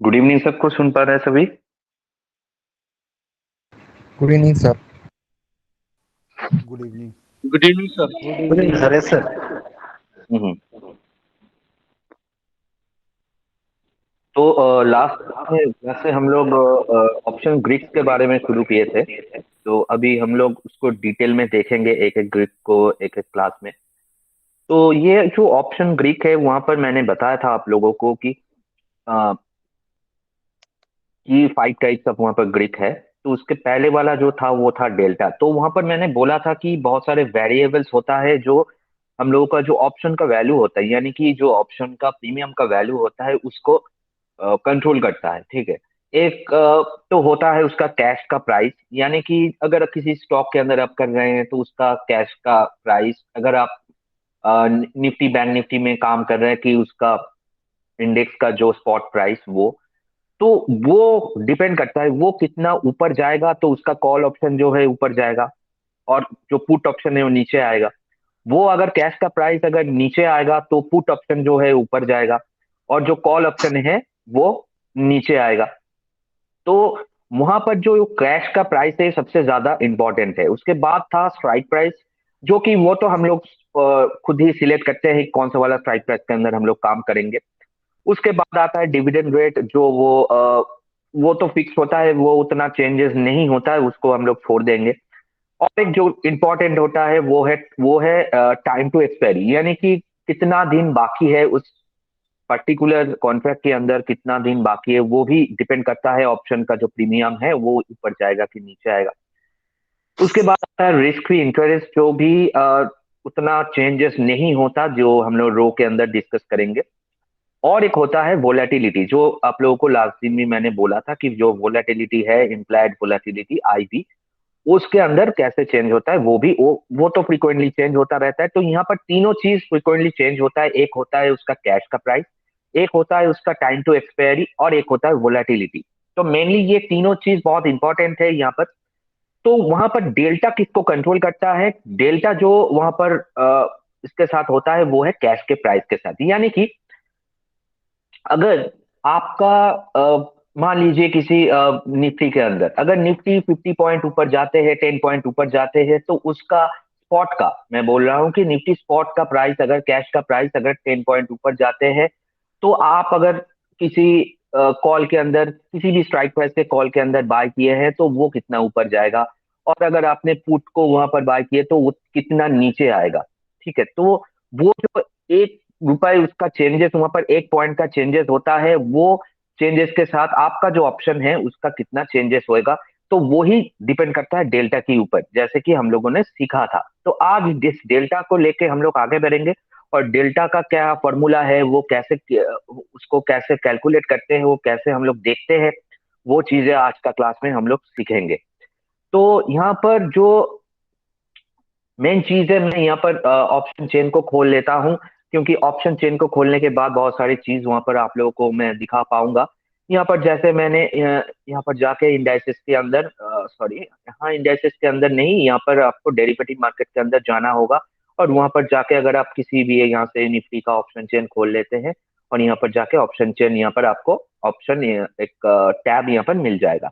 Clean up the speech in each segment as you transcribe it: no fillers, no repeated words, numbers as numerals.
Good evening सबको सुन पा रहे हैं सभी। Good evening sir. Good evening. Good evening sir. Good evening Haresh sir. हम्म। तो लास्ट में जैसे हम लोग ऑप्शन ग्रीक्स के बारे में शुरू किए थे, तो अभी हम लोग उसको डिटेल में देखेंगे एक एक ग्रीक को एक एक क्लास में। तो ये जो ऑप्शन ग्रीक है वहां पर मैंने बताया था आप लोगों को अ, कि 5 टाइप्स ऑफ वहां पर ग्रीक है। तो उसके पहले वाला जो था वो था डेल्टा। तो वहां पर मैंने बोला था कि बहुत सारे वेरिएबल्स होता है जो हम लोगों का जो ऑप्शन का वैल्यू होता है, यानी कि जो ऑप्शन का प्रीमियम का वैल्यू होता है उसको कंट्रोल करता है। ठीक है। एक तो होता है उसका कैश का प्राइस, यानी कि अगर किसी स्टॉक के अंदर आप कर रहे हैं तो उसका कैश का प्राइस, अगर आप निफ्टी बैंक निफ्टी में काम कर रहे हैं कि उसका इंडेक्स का जो स्पॉट प्राइस तो वो डिपेंड करता है वो कितना ऊपर जाएगा तो उसका कॉल ऑप्शन जो है ऊपर जाएगा, और जो पुट ऑप्शन है वो नीचे आएगा। वो अगर कैश का प्राइस अगर नीचे आएगा तो पुट ऑप्शन जो है ऊपर जाएगा, और जो कॉल ऑप्शन है वो नीचे आएगा। तो वहां पर जो कैश का प्राइस है सबसे ज्यादा इंपॉर्टेंट है। उसके बाद था स्ट्राइक प्राइस, जो कि वो तो हम लोग खुद ही सिलेक्ट करते हैं कौन सा वाला स्ट्राइक प्राइस के अंदर हम लोग काम करेंगे। उसके बाद आता है डिविडेंड रेट, जो वो तो फिक्स होता है, वो उतना चेंजेस नहीं होता है, उसको हम लोग छोड़ देंगे। और एक जो इम्पोर्टेंट होता है वो है टाइम टू एक्सपायरी, यानी कि कितना दिन बाकी है उस पर्टिकुलर कॉन्ट्रैक्ट के अंदर, कितना दिन बाकी है वो भी डिपेंड करता है ऑप्शन का जो प्रीमियम है वो ऊपर जाएगा कि नीचे आएगा। उसके बाद आता है रिस्क फ्री इंटरेस्ट, जो भी उतना चेंजेस नहीं होता, जो हम लोग रो के अंदर डिस्कस करेंगे। और एक होता है वोलेटिलिटी, जो आप लोगों को लास्ट दिन में मैंने बोला था कि जो वोलेटिलिटी है, इम्प्लाइड वोलेटिलिटी आईवी, उसके अंदर कैसे चेंज होता है। वो तो फ्रीक्वेंटली चेंज होता रहता है। तो यहाँ पर तीनों चीज फ्रीक्वेंटली चेंज होता है। एक होता है उसका कैश का प्राइस, एक होता है उसका टाइम टू एक्सपायरी, और एक होता है वोलेटिलिटी। तो मेनली ये तीनों चीज बहुत इंपॉर्टेंट है यहाँ पर। तो वहां पर डेल्टा किसको कंट्रोल करता है? डेल्टा जो वहां पर इसके साथ होता है वो है कैश के प्राइस के साथ। यानी कि अगर आपका मान लीजिए किसी निफ्टी के अंदर अगर निफ्टी 50 पॉइंट ऊपर जाते हैं, 10 पॉइंट ऊपर जाते हैं, तो उसका स्पॉट का, मैं बोल रहा हूं कि निफ्टी स्पॉट का प्राइस, अगर कैश का प्राइस अगर 10 पॉइंट ऊपर जाते हैं, तो आप अगर किसी कॉल के अंदर, किसी भी स्ट्राइक प्राइस के कॉल के अंदर बाय किए हैं तो वो कितना ऊपर जाएगा, और अगर आपने पुट को वहां पर बाय किए तो वो कितना नीचे आएगा। ठीक है। तो वो जो 1 रुपए उसका चेंजेस, वहां पर 1 पॉइंट का चेंजेस होता है, वो चेंजेस के साथ आपका जो ऑप्शन है उसका कितना चेंजेस होएगा। तो वो ही डिपेंड करता है डेल्टा के ऊपर, जैसे कि हम लोगों ने सीखा था। तो आज इस डेल्टा को लेके हम लोग आगे बढ़ेंगे, और डेल्टा का क्या फॉर्मूला है, वो कैसे, उसको कैसे कैलकुलेट करते हैं, वो कैसे हम लोग देखते हैं, वो चीजें आज का क्लास में हम लोग सीखेंगे। तो यहाँ पर जो मेन चीज है, मैं यहाँ पर ऑप्शन चेन को खोल लेता हूँ, क्योंकि ऑप्शन चेन को खोलने के बाद बहुत सारी चीज वहां पर आप लोगों को मैं दिखा पाऊंगा। यहाँ पर जैसे मैंने यहाँ पर जाके इंडाइसेस के अंदर, सॉरी, यहाँ इंडाइसेस के अंदर नहीं, यहाँ पर आपको डेरिवेटिव मार्केट के अंदर जाना होगा। और वहां पर जाके अगर आप किसी भी यहाँ से निफ्टी का ऑप्शन चेन खोल लेते हैं, और यहाँ पर जाके ऑप्शन चेन, यहाँ पर आपको ऑप्शन एक टैब यहाँ पर मिल जाएगा।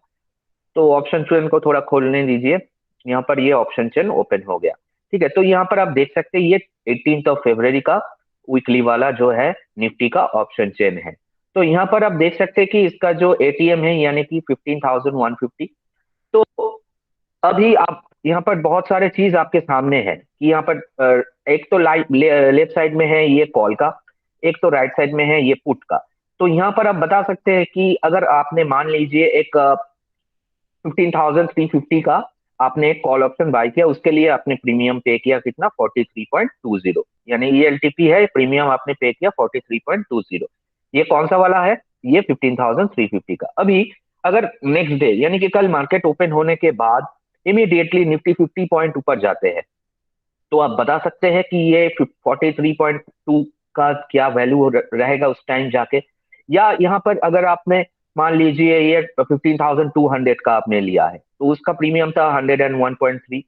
तो ऑप्शन चेन को थोड़ा खोलने दीजिए। यहाँ पर ये ऑप्शन चेन ओपन हो गया। ठीक है। तो यहाँ पर आप देख सकते हैं ये 18 फरवरी का वीकली वाला जो है निफ्टी का ऑप्शन चेन है। तो यहाँ पर आप देख सकते हैं कि इसका जो एटीएम है, यानी कि 15,150। तो अभी आप यहाँ पर बहुत सारे चीज आपके सामने है कि यहाँ पर एक तो लेफ्ट साइड में है ये कॉल का, एक तो राइट साइड में है ये पुट का। तो यहाँ पर आप बता सकते हैं कि अगर आपने मान लीजिए एक 15,350 का आपने एक कॉल ऑप्शन बाय किया, उसके लिए आपने प्रीमियम पे किया कितना, 43.20, यानी ये एलटीपी है, प्रीमियम आपने पे किया 43.20। ये कौन सा वाला है? ये 15,350 का। अभी अगर नेक्स्ट डे, यानी कि कल मार्केट ओपन होने के बाद इमीडिएटली निफ्टी 50 पॉइंट ऊपर जाते हैं, तो आप बता सकते हैं कि ये 43.2 का क्या वैल्यू रहेगा उस टाइम जाके। या यहाँ पर अगर आपने मान लीजिए ये 15,200 का आपने लिया है, तो उसका प्रीमियम था 101.3।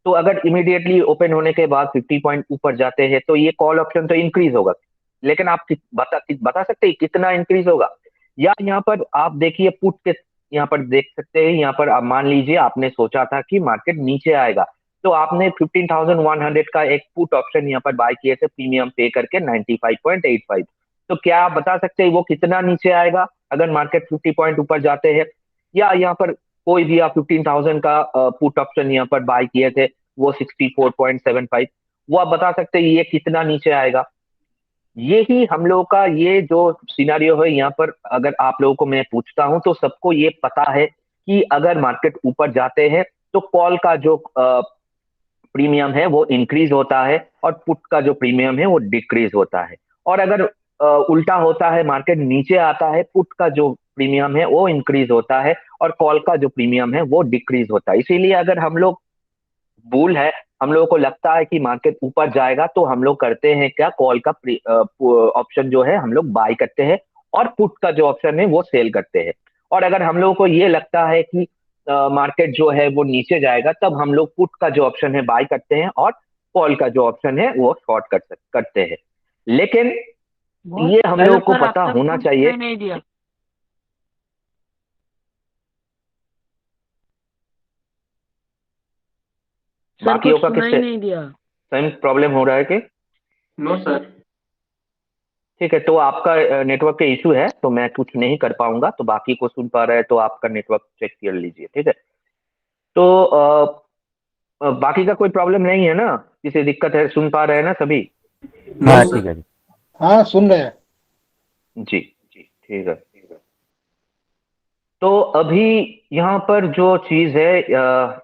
तो अगर इमीडिएटली ओपन होने के बाद 50 पॉइंट ऊपर जाते हैं तो ये कॉल ऑप्शन तो इंक्रीज होगा, लेकिन आप बता सकते हैं कितना इंक्रीज होगा? या यहाँ पर आप देखिए पुट के, यहाँ पर देख सकते हैं, यहाँ पर आप मान लीजिए आपने सोचा था कि मार्केट नीचे आएगा, तो आपने 15,100 का एक पुट ऑप्शन यहाँ पर बाय किए थे प्रीमियम पे करके 95.85। तो क्या आप बता सकते हैं वो कितना नीचे आएगा अगर मार्केट 50 पॉइंट ऊपर जाते हैं? या यहाँ पर कोई भी आप 15,000 का पुट ऑप्शन यहाँ पर बाय किए थे, वो 64.75, वो आप बता सकते हैं ये कितना नीचे आएगा? ये ही हम लोगों का ये जो सिनारियो है यहाँ पर, अगर आप लोगों को मैं पूछता हूं तो सबको ये पता है कि अगर मार्केट ऊपर जाते हैं तो कॉल का जो प्रीमियम है वो इंक्रीज होता है और पुट का जो प्रीमियम है वो डिक्रीज होता है। और अगर उल्टा होता है, मार्केट नीचे आता है, पुट का जो प्रीमियम है वो इंक्रीज होता है और कॉल का जो प्रीमियम है वो डिक्रीज होता है। इसीलिए अगर हम लोग भूल है, हम लोगों को लगता है कि मार्केट ऊपर जाएगा तो हम लोग करते हैं क्या, कॉल का ऑप्शन जो है हम लोग बाय करते हैं और पुट का जो ऑप्शन है वो सेल करते हैं। और अगर हम लोगों को ये लगता है कि मार्केट जो है वो नीचे जाएगा, तब हम लोग पुट का जो ऑप्शन है बाय करते हैं और कॉल का जो ऑप्शन है वो शॉर्ट करते हैं। लेकिन बहुत ये हम हेलो लोगों को सर, पता आपका होना कुछ चाहिए। सुनाई नहीं दिया। सर बाकियों कुछ का सुनाई किससे नहीं दिया। सेम प्रॉब्लम हो रहा है कि? No sir. ठीक है, तो आपका नेटवर्क के इशू है, तो मैं कुछ नहीं कर पाऊंगा। तो बाकी को सुन पा रहे हैं तो आपका नेटवर्क चेक कर लीजिए, ठीक है? तो बाकी का कोई प्रॉब्लम नहीं है ना? किसी दिक्कत है? सुन पा रहे हैं ना सभी? नो हाँ सर। ठीक है जी। हाँ सुन रहे हैं। जी जी, ठीक है। तो अभी यहाँ पर जो चीज है,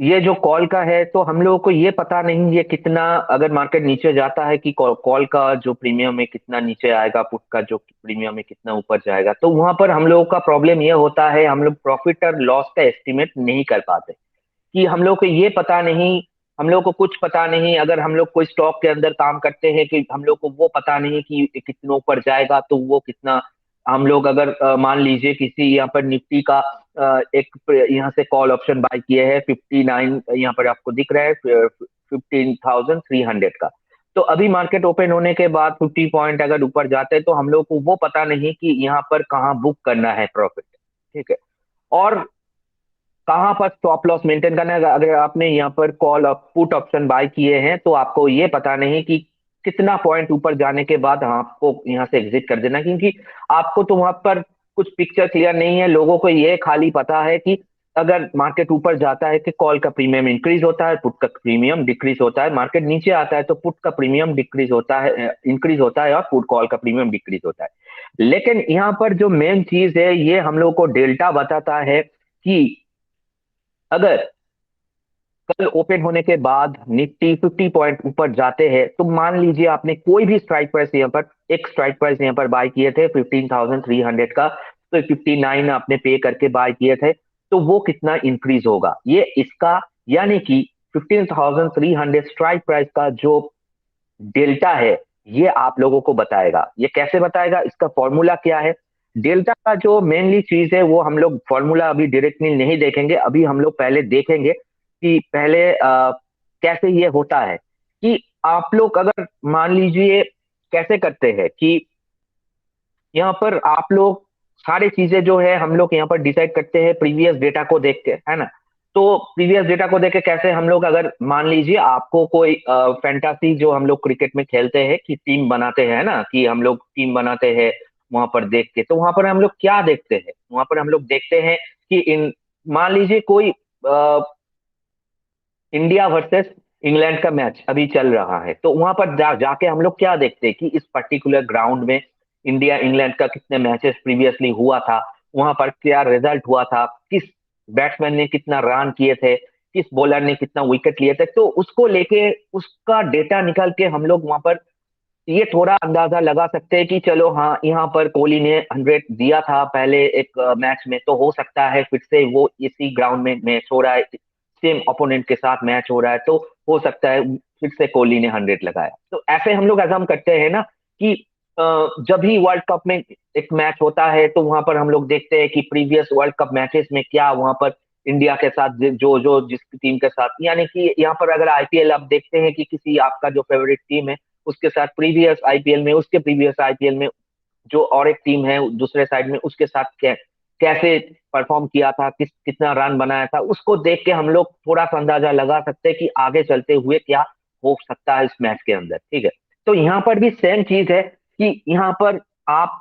ये जो कॉल का है, तो हम लोगों को ये पता नहीं ये कितना, अगर मार्केट नीचे जाता है कि कॉल का जो प्रीमियम है कितना नीचे आएगा, पुट का जो प्रीमियम है कितना ऊपर जाएगा। तो वहां पर हम लोगों का प्रॉब्लम ये होता है, हम लोग प्रॉफिट और लॉस का एस्टिमेट नहीं कर पाते कि हम लोग को ये पता नहीं, हम लोग को कुछ पता नहीं। अगर हम लोग कोई स्टॉक के अंदर काम करते हैं कि हम लोग को वो पता नहीं कि कितना ऊपर जाएगा तो वो कितना, हम लोग अगर मान लीजिए किसी यहाँ पर निफ्टी का यहाँ से कॉल ऑप्शन बाय किए हैं 59, यहाँ पर आपको दिख रहा है 15,300 का। तो अभी मार्केट ओपन होने के बाद 50 पॉइंट अगर ऊपर जाते हैं तो हम लोग को वो पता नहीं कि यहाँ पर कहाँ बुक करना है प्रॉफिट, ठीक है? और कहाँ पर स्टॉप लॉस मेंटेन करना है। अगर आपने यहाँ पर कॉल पुट ऑप्शन बाय किए हैं तो आपको ये पता नहीं कि कितना पॉइंट ऊपर जाने के बाद आपको यहाँ से एग्जिट कर देना, क्योंकि आपको तो वहां पर कुछ पिक्चर क्लियर नहीं है। लोगों को ये खाली पता है कि अगर मार्केट ऊपर जाता है कि कॉल का प्रीमियम इंक्रीज होता है, पुट का प्रीमियम डिक्रीज होता है। मार्केट नीचे आता है तो पुट का प्रीमियम डिक्रीज होता है, इंक्रीज होता है, और पुट कॉल का प्रीमियम डिक्रीज होता है। लेकिन यहाँ पर जो मेन चीज है, ये हम लोग को डेल्टा बताता है कि अगर कल ओपन होने के बाद निफ्टी 50 पॉइंट ऊपर जाते हैं, तो मान लीजिए आपने कोई भी स्ट्राइक प्राइस यहाँ पर, एक स्ट्राइक प्राइस यहाँ पर बाय किए थे 15,300 का, तो 59 आपने पे करके बाय किए थे, तो वो कितना इंक्रीज होगा ये इसका, यानी कि 15,300 स्ट्राइक प्राइस का जो डेल्टा है, ये आप लोगों को बताएगा। ये कैसे बताएगा, इसका फॉर्मूला क्या है? डेल्टा का जो मेनली चीज है वो हम लोग फॉर्मूला अभी डायरेक्टली नहीं देखेंगे, अभी हम लोग पहले देखेंगे कि पहले कैसे ये होता है। कि आप लोग अगर मान लीजिए कैसे करते हैं कि यहाँ पर आप लोग सारी चीजें जो है हम लोग यहाँ पर डिसाइड करते हैं प्रीवियस डेटा को देख के, है ना? तो प्रीवियस डेटा को देख के कैसे हम लोग, अगर मान लीजिए आपको कोई फैंटासी जो हम लोग क्रिकेट में खेलते हैं कि टीम बनाते हैं ना, कि हम लोग टीम बनाते हैं वहां पर देख के, तो वहां पर हम लोग क्या देखते हैं, वहां पर हम लोग देखते हैं कि इन, मान लीजिए कोई इंडिया वर्सेस इंग्लैंड का मैच अभी चल रहा है, तो वहां पर जाके हम लोग क्या देखते हैं कि इस पर्टिकुलर ग्राउंड में इंडिया इंग्लैंड का कितने मैचेस प्रीवियसली हुआ था, वहां पर क्या रिजल्ट हुआ था, किस बैट्समैन ने कितना रन किए थे, किस बॉलर ने कितना विकेट लिए थे। तो उसको लेके उसका डेटा निकाल के हम लोग वहां पर ये थोड़ा अंदाजा लगा सकते हैं कि चलो हाँ, यहाँ पर कोहली ने 100 दिया था पहले एक मैच में, तो हो सकता है फिर से वो इसी ग्राउंड में मैच हो रहा है, सेम ओपोनेंट के साथ मैच हो रहा है, तो हो सकता है फिर से कोहली ने 100 लगाया। तो ऐसे हम लोग एग्जाम करते हैं ना कि जब भी वर्ल्ड कप में एक मैच होता है तो वहां पर हम लोग देखते हैं कि प्रीवियस वर्ल्ड कप मैचेस में क्या वहां पर इंडिया के साथ जो जो जिस टीम के साथ, यानी कि यहाँ पर अगर आईपीएल आप देखते हैं कि किसी आपका जो फेवरेट टीम है उसके साथ प्रीवियस आईपीएल में, उसके प्रीवियस आईपीएल में जो और एक टीम है दूसरे साइड में, उसके साथ कैसे परफॉर्म किया था, कितना रन बनाया था, उसको देख के हम लोग थोड़ा सा अंदाजा लगा सकते हैं कि आगे चलते हुए क्या हो सकता है इस मैच के अंदर। ठीक है, तो यहाँ पर भी सेम चीज है कि यहाँ पर आप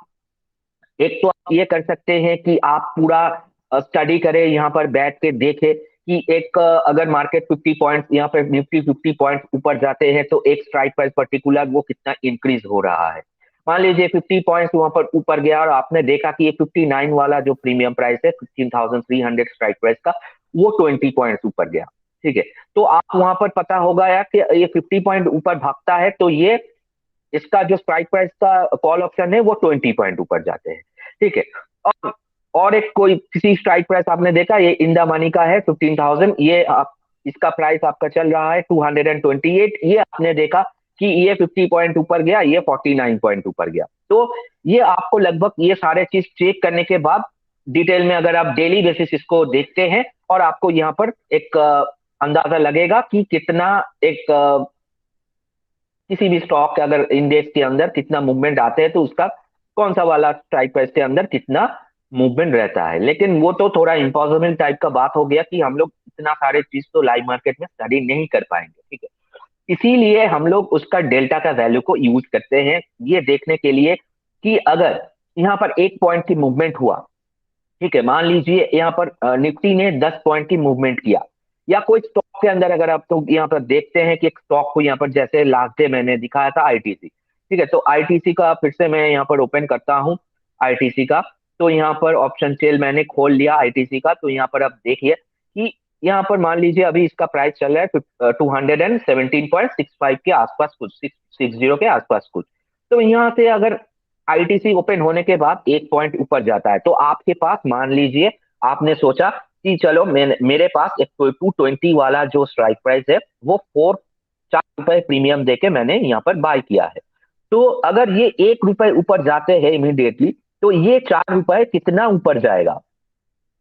एक तो आप ये कर सकते हैं कि आप पूरा स्टडी करें, यहाँ पर बैठ के देखें कि एक अगर मार्केट 50 पॉइंट्स यहाँ पर निफ्टी 50 पॉइंट्स ऊपर जाते हैं तो एक स्ट्राइक प्राइस पर्टिकुलर वो कितना इंक्रीज हो रहा है। मान लीजिए 50 पॉइंट्स वहां पर ऊपर गया और आपने देखा कि ये 59 वाला जो प्रीमियम प्राइस है 15,300 स्ट्राइक प्राइस का, वो 20 पॉइंट्स ऊपर गया। ठीक है, तो आप वहां पर पता होगा यार कि ये 50 पॉइंट ऊपर भागता है तो ये इसका जो स्ट्राइक प्राइस का कॉल ऑप्शन है वो 20 पॉइंट ऊपर जाते हैं। ठीक है, और और एक कोई किसी स्ट्राइक प्राइस आपने देखा, ये इन द मनी का है 15,000, ये आप इसका प्राइस आपका चल रहा है 228, ये आपने देखा कि ये 50 पॉइंट ऊपर गया, ये 49 पॉइंट ऊपर गया। तो ये आपको लगभग ये सारे चीज चेक करने के बाद डिटेल में अगर आप डेली बेसिस इसको देखते हैं और आपको यहाँ पर एक अंदाजा लगेगा कि कितना एक किसी भी स्टॉक के अगर इंडेक्स के अंदर कितना मूवमेंट आते हैं तो उसका कौन सा वाला स्ट्राइक प्राइस के अंदर कितना मूवमेंट रहता है। लेकिन वो तो थोड़ा इम्पॉसिबल टाइप का बात हो गया कि हम लोग इतना सारे चीज तो लाइव मार्केट में स्टडी नहीं कर पाएंगे। ठीक है, इसीलिए हम लोग उसका डेल्टा का वैल्यू को यूज करते हैं ये देखने के लिए कि अगर यहाँ पर 1 पॉइंट की मूवमेंट हुआ, ठीक है, मान लीजिए यहाँ पर निफ्टी ने 10 पॉइंट की मूवमेंट किया, या कोई स्टॉक के अंदर अगर आप तो यहाँ पर देखते हैं कि एक स्टॉक को यहाँ पर जैसे लास्ट डे मैंने दिखाया था आईटीसी। ठीक है, तो आईटीसी का फिर से मैं यहाँ पर ओपन करता हूँ आईटीसी का। तो यहाँ पर ऑप्शन चेल मैंने खोल लिया आईटीसी का, तो यहाँ पर आप देखिए कि यहाँ पर मान लीजिए अभी इसका प्राइस चल रहा है 217.65 के आसपास, कुछ 660 के आसपास कुछ। तो यहाँ से अगर आईटीसी ओपन होने के बाद 1 पॉइंट ऊपर जाता है तो आपके पास मान लीजिए आपने सोचा कि चलो मेरे पास एक 220 वाला जो स्ट्राइक प्राइस है वो 4 रुपए प्रीमियम देके मैंने यहाँ पर बाय किया है। तो अगर ये 1 रुपए ऊपर जाते हैं इमीडिएटली तो ये 4 रुपए कितना ऊपर जाएगा,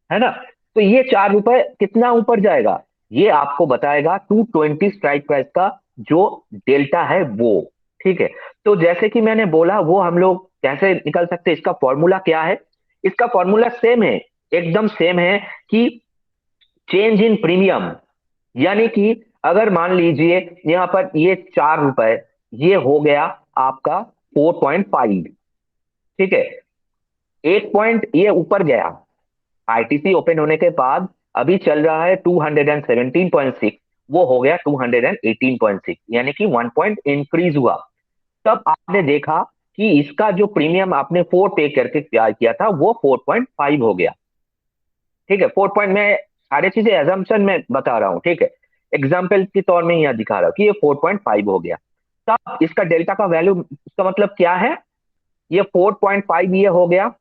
है ना। तो ये 4 रुपए कितना ऊपर जाएगा ये आपको बताएगा 220 स्ट्राइक प्राइस का जो डेल्टा है वो। ठीक है, तो जैसे कि मैंने बोला वो हम लोग कैसे निकल सकते हैं, इसका फॉर्मूला क्या है। इसका फॉर्मूला सेम है, एकदम सेम है कि चेंज इन प्रीमियम, यानी कि अगर मान लीजिए यहाँ पर ये 4 रुपए ये हो गया आपका 4.5। ठीक है, 1 पॉइंट ये ऊपर गया, आईटीसी ओपन होने के बाद अभी चल रहा है 217.6, वो हो गया 218.6, यानी कि 1 पॉइंट इंक्रीज हुआ। तब आपने देखा कि इसका जो प्रीमियम आपने 4 पे करके किया था वो 4.5 हो गया। ठीक है, 4 पॉइंट में सारी चीजें एजम्पशन में बता रहा हूँ। ठीक है, एग्जाम्पल के तौर में यहाँ दिखा रहा हूँ कि ये 4.5 हो गया। तब इसका डेल्टा का वैल्यू, इसका मतलब क्या है, ये 4.5 ये हो गया,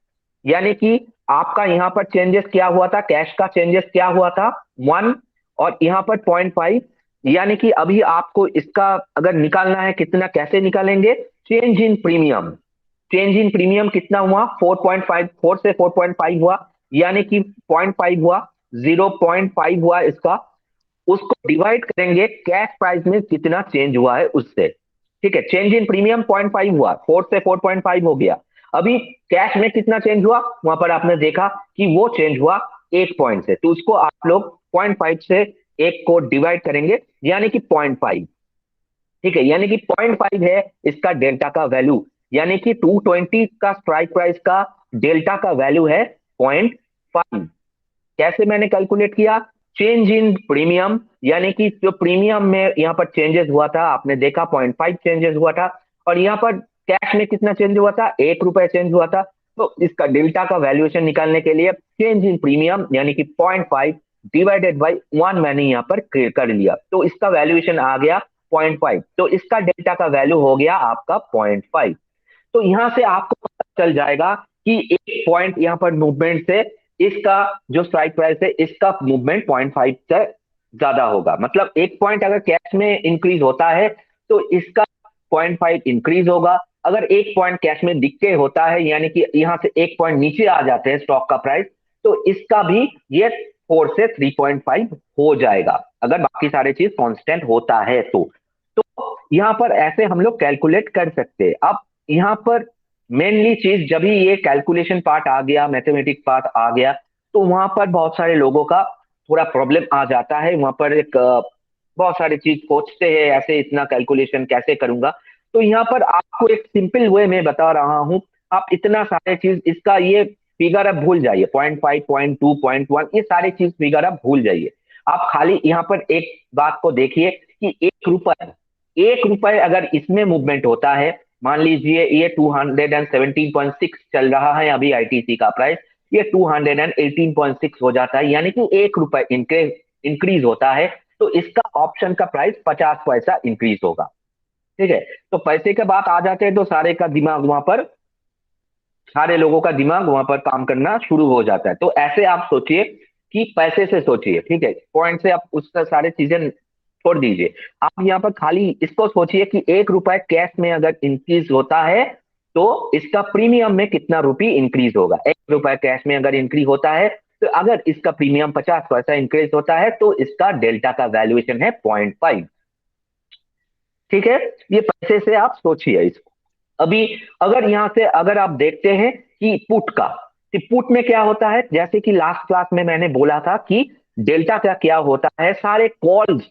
यानी कि आपका यहाँ पर चेंजेस क्या हुआ था, कैश का चेंजेस क्या हुआ था 1, और यहाँ पर 0.5, यानी कि अभी आपको इसका अगर निकालना है कितना, कैसे निकालेंगे, change in premium. Change in premium कितना हुआ, 4.5, 4 से 4.5 हुआ, यानी कि 0.5 हुआ, 0.5 हुआ इसका, उसको डिवाइड करेंगे कैश प्राइस में कितना चेंज हुआ है उससे। ठीक है, चेंज इन प्रीमियम 0.5 हुआ, 4 से 4.5 हो गया। अभी कैश में कितना चेंज हुआ, वहां पर आपने देखा कि वो चेंज हुआ 1 पॉइंट से, तो उसको आप लोग 0.5 से एक को डिवाइड करेंगे, यानी कि 0.5। ठीक है, यानी कि 0.5 है इसका डेल्टा का वैल्यू, यानी कि 220 का स्ट्राइक प्राइस का डेल्टा का वैल्यू है 0.5। कैसे मैंने कैलकुलेट किया, चेंज इन प्रीमियम, यानी कि जो प्रीमियम में यहाँ पर चेंजेस हुआ था आपने देखा 0.5 चेंजेस हुआ था, और यहाँ पर कैश में कितना चेंज हुआ था, 1 रुपए चेंज हुआ था। तो इसका डेल्टा का वैल्यूएशन निकालने के लिए चेंज इन प्रीमियम यानी कि 0.5 डिवाइडेड बाई 1 मैंने यहाँ पर कर लिया, तो इसका वैल्यूएशन आ गया 0.5, तो इसका डेल्टा का वैल्यू हो गया आपका 0.5। तो यहां से आपको पता चल जाएगा कि 1 पॉइंट यहाँ पर मूवमेंट से इसका जो स्ट्राइक प्राइस है इसका मूवमेंट 0.5 से ज्यादा होगा। मतलब 1 पॉइंट अगर कैश में इंक्रीज होता है तो इसका 0.5 इंक्रीज होगा। अगर 1 पॉइंट कैश में दिख के होता है, यानी कि यहां से 1 पॉइंट नीचे आ जाते हैं स्टॉक का प्राइस, तो इसका भी ये 4 से 3.5 हो जाएगा, अगर बाकी सारे चीज कांस्टेंट होता है तो यहाँ पर ऐसे हम लोग कैलकुलेट कर सकते हैं। अब यहाँ पर मेनली चीज जब ही ये कैलकुलेशन पार्ट आ गया, मैथमेटिक पार्ट आ गया, तो वहां पर बहुत सारे लोगों का थोड़ा प्रॉब्लम आ जाता है। वहां पर एक बहुत सारी चीज सोचते हैं, ऐसे इतना कैलकुलेशन कैसे करूंगा। तो यहाँ पर आपको एक सिंपल वे में बता रहा हूँ। आप इतना सारे चीज इसका ये फिगर आप भूल जाइए, 0.5, 0.2, 0.1, ये सारी चीज फिगर आप भूल जाइए। आप खाली यहाँ पर एक बात को देखिए कि 1 रुपए अगर इसमें मूवमेंट होता है, मान लीजिए ये 217.6 चल रहा है अभी आईटीसी का प्राइस, ये 218.6 हो जाता है, यानी कि 1 रुपए इंक्रीज होता है, तो इसका ऑप्शन का प्राइस 50 पैसा इंक्रीज होगा। ठीक है। तो पैसे के बात आ जाते हैं तो सारे लोगों का दिमाग वहां पर काम करना शुरू हो जाता है। तो ऐसे आप सोचिए कि पैसे से सोचिए, ठीक है, पॉइंट से आप उसका सारे चीजें छोड़ दीजिए। आप यहाँ पर खाली इसको सोचिए कि 1 रुपए कैश में अगर इंक्रीज होता है तो इसका प्रीमियम में कितना रुपी इंक्रीज होगा। 1 रुपए कैश में अगर इंक्रीज होता है तो अगर इसका प्रीमियम 50 पैसा इंक्रीज होता है तो इसका डेल्टा का वैल्यूएशन है 0.5। ठीक है। ये पैसे से आप सोचिए इसको। अभी अगर यहां से अगर आप देखते हैं कि पुट का, कि पुट में क्या होता है, जैसे कि लास्ट क्लास में मैंने बोला था कि डेल्टा का क्या होता है, सारे कॉल्स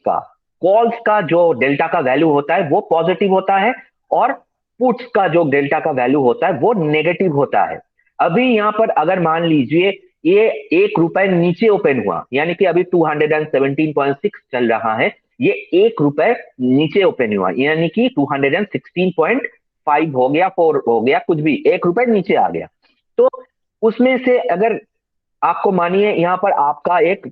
का जो डेल्टा का वैल्यू होता है वो पॉजिटिव होता है, और पुट्स का जो डेल्टा का वैल्यू होता है वो नेगेटिव होता है। अभी यहां पर अगर मान लीजिए ये 1 रुपए नीचे ओपन हुआ, यानी कि अभी 217.6 चल रहा है, ये 1 रुपए नीचे ओपन हुआ, यानी कि 216.5 हो गया, 4 हो गया, कुछ भी 1 रुपए नीचे आ गया। तो उसमें से अगर आपको मानिए यहाँ पर आपका एक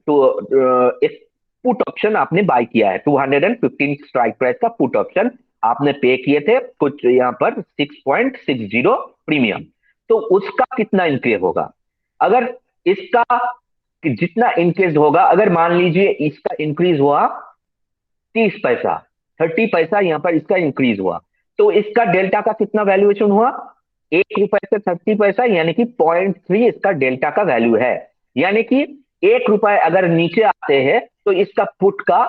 पुट ऑप्शन आपने बाय किया है, 215 स्ट्राइक प्राइस का पुट ऑप्शन आपने पे किए थे कुछ यहाँ पर 6.60 प्रीमियम। तो उसका कितना इंक्रीज होगा, अगर इसका जितना इंक्रीज होगा, अगर मान लीजिए इसका इंक्रीज हुआ 30 पैसा, 30 पैसा यहाँ पर इसका इंक्रीज हुआ, तो इसका डेल्टा का कितना वैल्यूएशन हुआ, 1 रुपए से 30 पैसा, यानी कि 0.3 इसका डेल्टा का वैल्यू है। यानी कि 1 रुपए अगर नीचे आते हैं तो इसका पुट का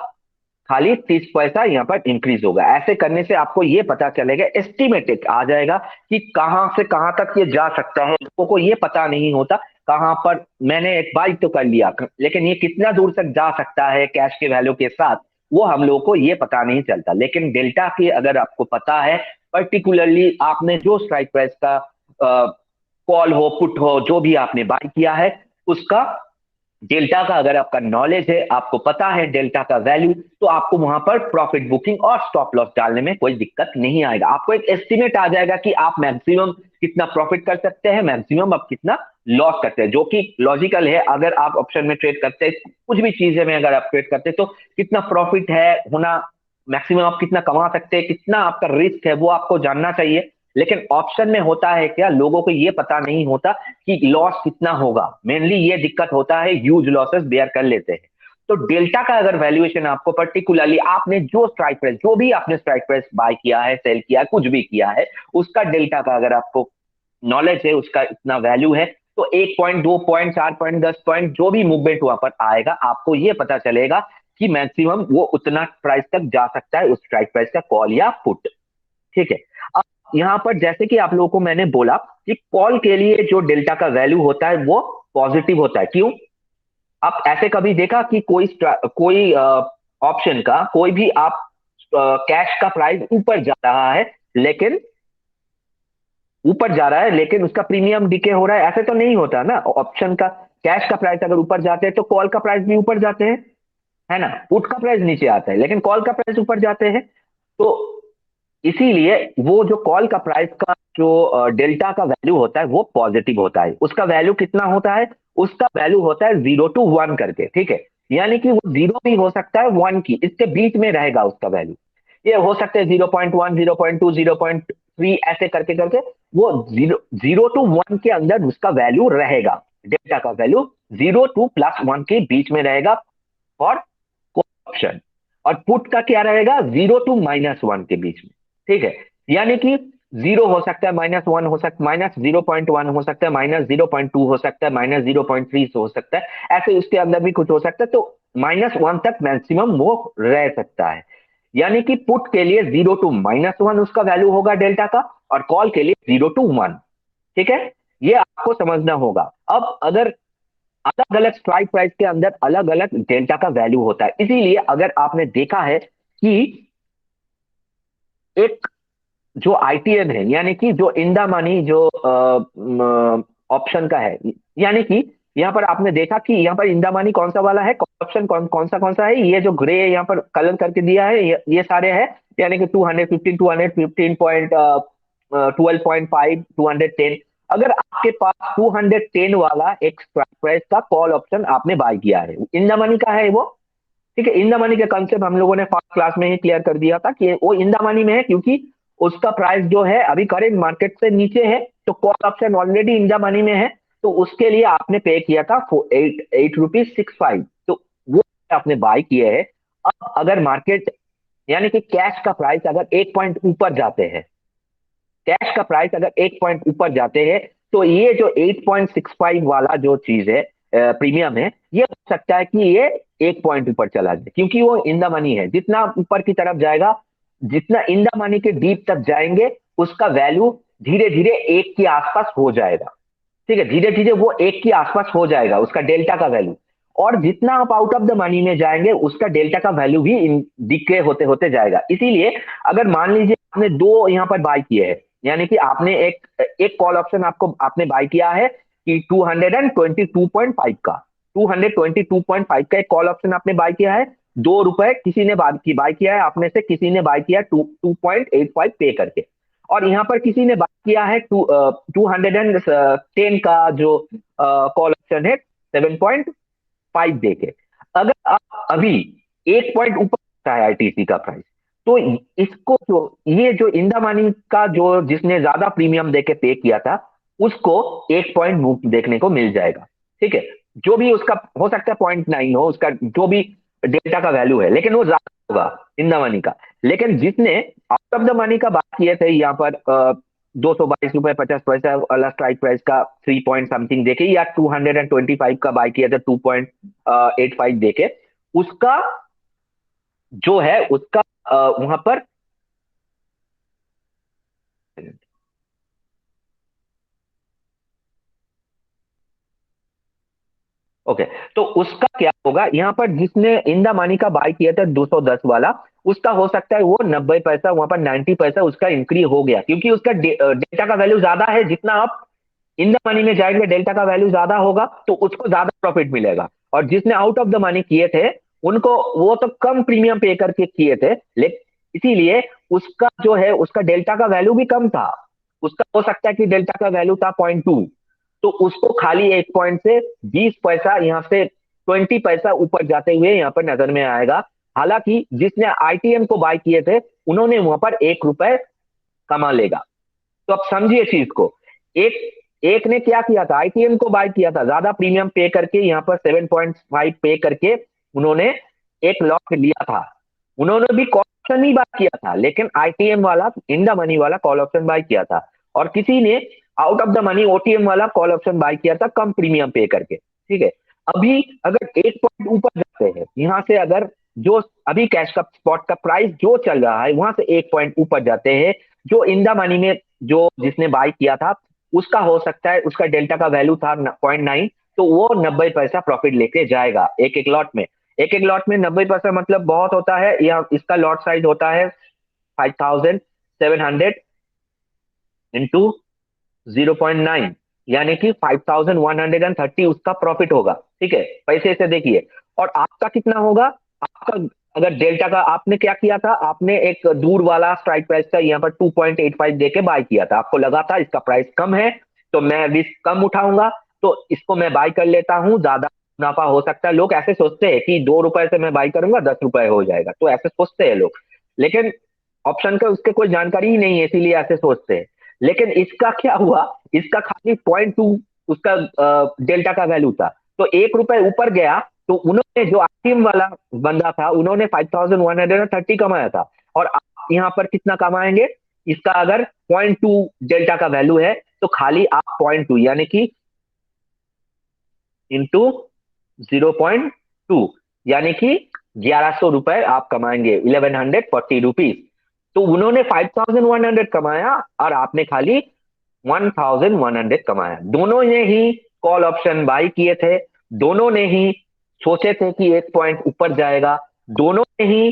खाली 30 पैसा यहाँ पर इंक्रीज होगा। ऐसे करने से आपको ये पता चलेगा, एस्टिमेटेड आ जाएगा कि कहां से कहां तक ये जा सकता है। लोगों को ये पता नहीं होता कहां पर मैंने एक बाइक तो कर लिया, लेकिन ये कितना दूर तक जा सकता है कैश के वैल्यू के साथ, वो हम लोगों को ये पता नहीं चलता। लेकिन डेल्टा की अगर आपको पता है, पर्टिकुलरली आपने जो स्ट्राइक प्राइस का कॉल हो पुट हो जो भी आपने बाय किया है, उसका डेल्टा का अगर आपका नॉलेज है, आपको पता है डेल्टा का वैल्यू, तो आपको वहां पर प्रॉफिट बुकिंग और स्टॉप लॉस डालने में कोई दिक्कत नहीं आएगा। आपको एक एस्टिमेट आ जाएगा कि आप मैक्सिमम कितना प्रॉफिट कर सकते हैं, मैक्सिमम आप कितना लॉस करते हैं, जो कि लॉजिकल है। अगर आप ऑप्शन में ट्रेड करते हैं, कुछ भी चीजें में अगर आप ट्रेड करते हैं, तो कितना प्रॉफिट है होना, मैक्सिमम आप कितना कमा सकते हैं, कितना आपका रिस्क है, वो आपको जानना चाहिए। लेकिन ऑप्शन में होता है क्या, लोगों को ये पता नहीं होता कि लॉस कितना होगा। मेनली ये दिक्कत होता है, ह्यूज लॉसेस बेयर कर लेते हैं। तो डेल्टा का अगर वैल्यूएशन आपको पर्टिकुलरली आपने जो स्ट्राइक प्राइस, जो भी आपने स्ट्राइक प्राइस बाय किया है, सेल किया है, कुछ भी किया है, उसका डेल्टा का अगर आपको नॉलेज है, उसका इतना वैल्यू है, तो 1 पॉइंट, 2 पॉइंट, 4 पॉइंट, 10 पॉइंट जो भी मूवमेंट वहां पर आएगा, आपको ये पता चलेगा कि मैक्सिमम वो उतना प्राइस तक जा सकता है उस स्ट्राइक प्राइस का कॉल या पुट। ठीक है। अब यहां पर जैसे कि आप लोगों को मैंने बोला कि कॉल के लिए जो डेल्टा का वैल्यू होता है वो पॉजिटिव होता है। क्यों? आप ऐसे कभी देखा कि कोई ऑप्शन का कोई भी आप कैश का प्राइस ऊपर जा रहा है लेकिन उसका प्रीमियम डिके हो रहा है, ऐसे तो नहीं होता ना। ऑप्शन का कैश का प्राइस अगर ऊपर जाते हैं तो कॉल का प्राइस भी ऊपर जाते हैं, है ना। पुट का प्राइस नीचे आता है लेकिन कॉल का प्राइस ऊपर जाते हैं। तो इसीलिए वो जो कॉल का प्राइस का जो डेल्टा का वैल्यू होता है वो पॉजिटिव होता है। उसका वैल्यू कितना होता है, उसका वैल्यू होता है 0 to 1 करके। ठीक है। यानी कि वो 0 भी हो सकता है, 1 की इसके बीच में रहेगा उसका वैल्यू। ये हो सकता है 0.1, 0.2, 0.3, ऐसे करके करके वो 0 to 1 के अंदर उसका वैल्यू रहेगा। डेल्टा का वैल्यू 0 to +1 के बीच में रहेगा फॉर ऑप्शन। और पुट का क्या रहेगा, 0 to -1 के बीच में। ठीक है। यानी कि 0 हो सकता है, -1 हो सकता है, -0.1 हो सकता है, -0.2 हो सकता है, -0.3 हो सकता है, ऐसे उसके अंदर भी कुछ हो सकता है। तो -1 तक मैक्सिमम वो रह सकता है। यानी कि पुट के लिए 0 to -1 उसका वैल्यू होगा डेल्टा का, और कॉल के लिए 0 to 1। ठीक है, ये आपको समझना होगा। अब अगर अलग अलग स्ट्राइक प्राइस के अंदर अलग अलग डेल्टा का वैल्यू होता है, इसीलिए अगर आपने देखा है कि एक जो आईटीएम है, यानी कि जो इन द मनी जो ऑप्शन का है, यानी कि यहाँ पर आपने देखा कि यहाँ पर इन द मनी कौन सा वाला है, ऑप्शन कौन सा है, ये जो ग्रे यहाँ पर कलर करके दिया है, ये सारे हैं, यानी कि 215, 215.12.5, 210। अगर आपके पास 210 वाला एक स्ट्राइक प्राइस का कॉल ऑप्शन आपने बाय किया है, इन द मनी का है वो, ठीक है। इन द मनी का कंसेप्ट हम लोगों ने फर्स्ट क्लास में ही क्लियर कर दिया था कि वो इन द मनी में है, क्योंकि उसका प्राइस जो है अभी करेंट मार्केट से नीचे है, तो call option already in the money में है, तो उसके लिए आपने पे किया था 8 रुपीज 65। तो वो आपने बाय किए हैं। अब अगर मार्केट, यानी कि कैश का प्राइस अगर 1 पॉइंट ऊपर जाते हैं, कैश का प्राइस अगर 1 पॉइंट ऊपर जाते हैं, तो ये जो 8.65 वाला जो चीज है, प्रीमियम है, ये हो सकता है कि ये 1 पॉइंट ऊपर चला जाए, क्योंकि वो इन द मनी है। जितना ऊपर की तरफ जाएगा, जितना इन द मनी के डीप तक जाएंगे, उसका वैल्यू धीरे धीरे एक के आसपास हो जाएगा, ठीक है, धीरे धीरे वो एक के आसपास हो जाएगा उसका डेल्टा का वैल्यू। और जितना आप आउट ऑफ द मनी में जाएंगे, उसका डेल्टा का वैल्यू भी डिक्रे होते होते जाएगा। इसीलिए अगर मान लीजिए आपने दो यहाँ पर बाय किए हैं, यानी कि आपने एक एक कॉल ऑप्शन आपको आपने बाय किया है कि 222.5 का, 222.5 का एक कॉल ऑप्शन आपने बाय किया है, 2 रुपए किसी ने बाय किया है, आपने से किसी ने बाय किया 2.85 पे करके। और यहाँ पर किसी ने बात किया है 210 का जो कॉल ऑप्शन है 7.5 दे के। अगर आप अभी 1 पॉइंट ऊपर होता है आईटीसी का प्राइस, तो इसको जो ये जो इन द मनी का जो जिसने ज्यादा प्रीमियम देके पे किया था, उसको 1 पॉइंट मूव देखने को मिल जाएगा, ठीक है। जो भी उसका हो सकता है 0.9 हो, उसका जो भी डेल्टा का वैल्यू है, लेकिन वो ज्यादा होगा इन द मनी का। लेकिन जिसने आउट ऑफ द मनी का बात किए थे यहाँ पर 222 रुपए 50 पैसा वाला स्ट्राइक प्राइस का 3 पॉइंट समथिंग देके, या 225 का बाय किया था 2.85 देके, उसका जो है उसका वहां पर ओके। तो उसका क्या होगा, यहाँ पर जिसने इन द मनी का बाय किया था 210 वाला, उसका हो सकता है वो 90 पैसा, वहां पर 90 पैसा उसका इंक्रीज हो गया, क्योंकि उसका डेल्टा का वैल्यू ज्यादा है। जितना आप इन द मनी में जाएंगे, डेल्टा का वैल्यू ज्यादा होगा, तो उसको ज्यादा प्रॉफिट मिलेगा। और जिसने आउट ऑफ द मनी किए थे, उनको वो तो कम प्रीमियम पे करके किए थे, लेकिन इसीलिए उसका जो है उसका डेल्टा का वैल्यू भी कम था। उसका हो सकता है कि डेल्टा का वैल्यू था 0.2, तो उसको खाली 1 पॉइंट से 20 पैसा, यहाँ से 20 पैसा ऊपर जाते हुए यहाँ पर नजर में आएगा। हालांकि जिसने आईटीएम को बाय किए थे, उन्होंने वहां पर 1 रुपए कमा लेगा। तो आप समझिए चीज को। एक एक ने क्या किया था, आईटीएम को बाय किया था ज्यादा प्रीमियम पे करके, यहाँ पर 7.5 पे करके उन्होंने एक लॉट लिया था। उन्होंने भी कॉल ऑप्शन ही बाय किया था, लेकिन आईटीएम वाला इन द मनी वाला कॉल ऑप्शन बाय किया था। और किसी ने out of the money OTM वाला कॉल ऑप्शन बाय किया था कम प्रीमियम पे करके, ठीक है। अभी अगर 1 पॉइंट ऊपर जाते हैं यहाँ से, अगर जो अभी कैश का स्पॉट का प्राइस जो चल रहा है, वहां से 1 पॉइंट ऊपर जाते हैं, जो इन द मनी में जो जिसने बाय किया था, उसका हो सकता है उसका डेल्टा का वैल्यू था 0.9, तो वो 90 पैसा प्रॉफिट लेके जाएगा एक एक लॉट में। एक एक लॉट में 90 पैसा मतलब बहुत होता है। या इसका लॉट साइज होता है 5,700 इंटू 0.9, यानी कि 5,130 उसका प्रॉफिट होगा, ठीक है, पैसे से देखिए। और आपका कितना होगा, आपका अगर डेल्टा का आपने क्या किया था, आपने एक दूर वाला स्ट्राइक प्राइस का यहाँ पर 2.85 दे के बाय किया था। आपको लगा था इसका प्राइस कम है, तो मैं रिस्क कम उठाऊंगा, तो इसको मैं बाय कर लेता हूँ, ज्यादा मुनाफा हो सकता है। लोग ऐसे सोचते हैं कि 2 रुपए से मैं बाय करूंगा 10 रुपए हो जाएगा, तो ऐसे सोचते हैं लोग। लेकिन ऑप्शन का उसके कोई जानकारी ही नहीं है, इसीलिए ऐसे सोचते हैं। लेकिन इसका क्या हुआ, इसका खाली 0.2 उसका डेल्टा का वैल्यू था, तो 1 रुपए ऊपर गया, तो उन्होंने जो आईटीएम वाला बंदा था, उन्होंने 5,130 कमाया था। और आप यहाँ पर कितना कमाएंगे, इसका अगर 0.2 डेल्टा का वैल्यू है, तो खाली आप 0.2 यानी कि इंटू 0.2, यानी कि 1,100 रुपए आप कमाएंगे, 1,140 रुपीज। तो उन्होंने 5,100 कमाया और आपने खाली 1100 कमाया। दोनों ने ही कॉल ऑप्शन बाई किए थे, दोनों ने ही सोचे थे कि 1 पॉइंट ऊपर जाएगा, दोनों ने ही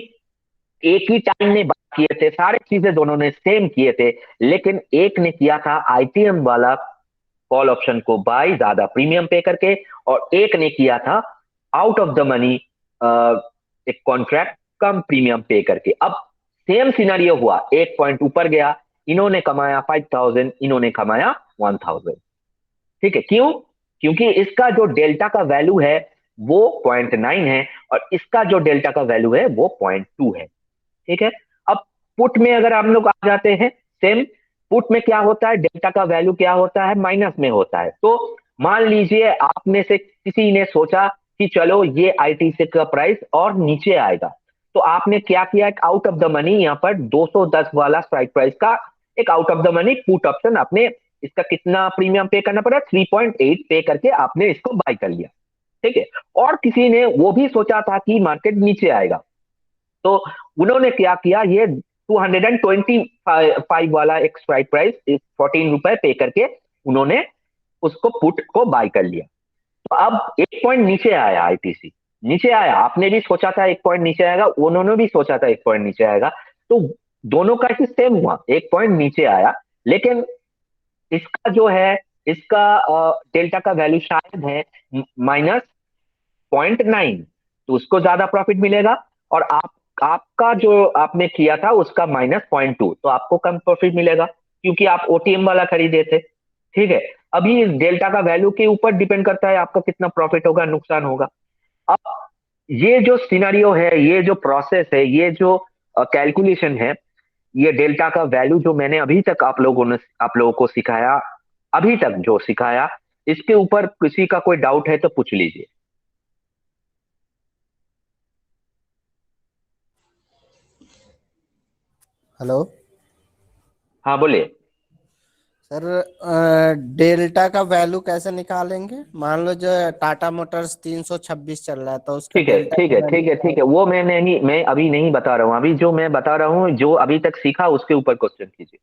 एक ही टाइम में बात किए थे, सारी चीजें दोनों ने सेम किए थे। लेकिन एक ने किया था आईटीएम वाला कॉल ऑप्शन को बाय ज्यादा प्रीमियम पे करके, और एक ने किया था आउट ऑफ द मनी एक कॉन्ट्रैक्ट कम प्रीमियम पे करके। अब सेम सिनारियो हुआ, 1 पॉइंट ऊपर गया, इन्होंने कमाया 5000, इन्होंने कमाया 1000। ठीक है, क्यों? क्योंकि इसका जो डेल्टा का वैल्यू है वो 0.9 है, और इसका जो डेल्टा का वैल्यू है वो 0.2 है। ठीक है। अब पुट में अगर हम लोग आ जाते हैं, सेम पुट में क्या होता है, डेल्टा का वैल्यू क्या होता है, माइनस में होता है। तो मान लीजिए आप में से किसी ने सोचा कि चलो ये आईटीसी का प्राइस और नीचे आएगा, तो आपने क्या किया, एक आउट ऑफ द मनी यहाँ पर 210 वाला स्ट्राइक प्राइस का एक out of the money put option आपने, इसका कितना प्रीमियम पे करना पड़ा, 3.8 पे करके आपने इसको बाय कर लिया। ठीक है। और किसी ने वो भी सोचा था कि मार्केट नीचे आएगा, तो उन्होंने क्या किया, ये 225 वाला एक स्ट्राइक प्राइस 14 रुपए पे करके उन्होंने उसको पुट को बाय कर लिया। तो अब 1 पॉइंट नीचे आया, आईटीसी नीचे आया, आपने भी सोचा था 1 पॉइंट नीचे आएगा, उन्होंने भी सोचा था 1 पॉइंट नीचे आएगा, तो दोनों का ही सेम हुआ, 1 पॉइंट नीचे आया। लेकिन इसका जो है, इसका डेल्टा का वैल्यू शायद है -0.9, तो उसको ज्यादा प्रॉफिट मिलेगा। और आपका जो आपने किया था उसका -0.2, तो आपको कम प्रॉफिट मिलेगा, क्योंकि आप ओटीएम वाला खरीदे थे। ठीक है। अभी डेल्टा का वैल्यू के ऊपर डिपेंड करता है आपका कितना प्रॉफिट होगा, नुकसान होगा। अब ये जो सिनेरियो है, ये जो प्रोसेस है, ये जो कैलकुलेशन है, ये डेल्टा का वैल्यू जो मैंने अभी तक आप लोगों को सिखाया, अभी तक जो सिखाया, इसके ऊपर किसी का कोई डाउट है तो पूछ लीजिए। हेलो हाँ बोलिए। सर, डेल्टा का वैल्यू कैसे निकालेंगे? मान लो जो टाटा मोटर्स 326 चल रहा है तो उसका ठीक है, डेल्टा ठीक का है, वैल्यू ठीक है, क्या ठीक है, होगा? वो मैं अभी नहीं बता रहा हूँ। अभी जो मैं बता रहा हूँ, जो अभी तक सीखा उसके ऊपर क्वेश्चन कीजिए।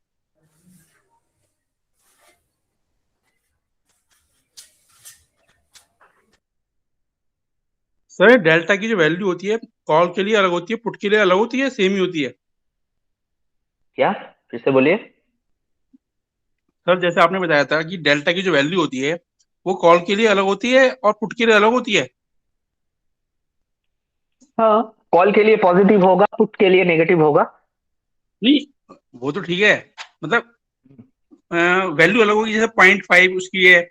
सर डेल्टा की जो वैल्यू होती है कॉल के लिए अलग होती है, पुट के लिए अलग होती है, सेम ही होती है? क्या? फिर से बोलिए। सर जैसे आपने बताया था कि डेल्टा की जो वैल्यू होती है वो कॉल के लिए अलग होती है और पुट के लिए अलग होती है। हाँ, कॉल के लिए पॉजिटिव होगा, पुट के लिए नेगेटिव होगा। नहीं, वो तो ठीक है, मतलब वैल्यू अलग होगी, जैसे 0.5 उसकी है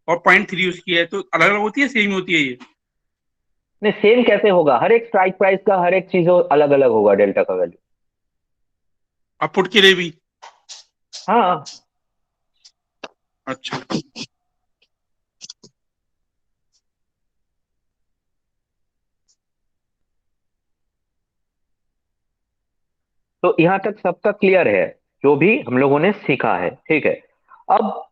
और 0.3 उसकी है, तो अलग अलग होती है, सेम ही होती है ये? नहीं, सेम कैसे होगा, हर एक स्ट्राइक प्राइस का हर एक चीज अलग अलग होगा डेल्टा का वैल्यू। अब पुट के लिए भी? हाँ। अच्छा। तो यहाँ तक सबका क्लियर है, जो भी हम लोगों ने सीखा है। ठीक है। अब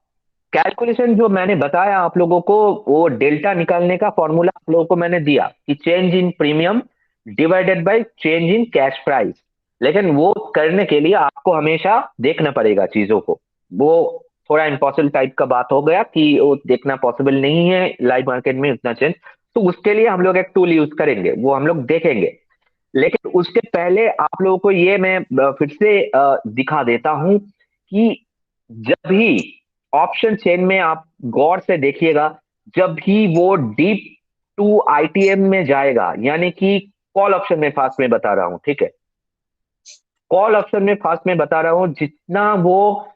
कैलकुलेशन जो मैंने बताया आप लोगों को, वो डेल्टा निकालने का फॉर्मूला आप लोगों को मैंने दिया कि change in premium divided by change in cash price. लेकिन वो करने के लिए आपको हमेशा देखना पड़ेगा चीजों को। वो थोड़ा इम्पॉसिबल टाइप का बात हो गया कि वो देखना पॉसिबल नहीं है लाइव मार्केट में उतना चेंज। तो उसके लिए हम लोग एक टूल यूज करेंगे, वो हम लोग देखेंगे। लेकिन उसके पहले आप लोगों को ये मैं फिर से दिखा देता हूं कि जब भी ऑप्शन चेन में आप गौर से देखिएगा, जब भी वो डीप टू आईटीएम में जाएगा, यानी कि कॉल ऑप्शन में फास्ट में बता रहा हूं, ठीक है, कॉल ऑप्शन में फास्ट में बता रहा हूं, जितना वो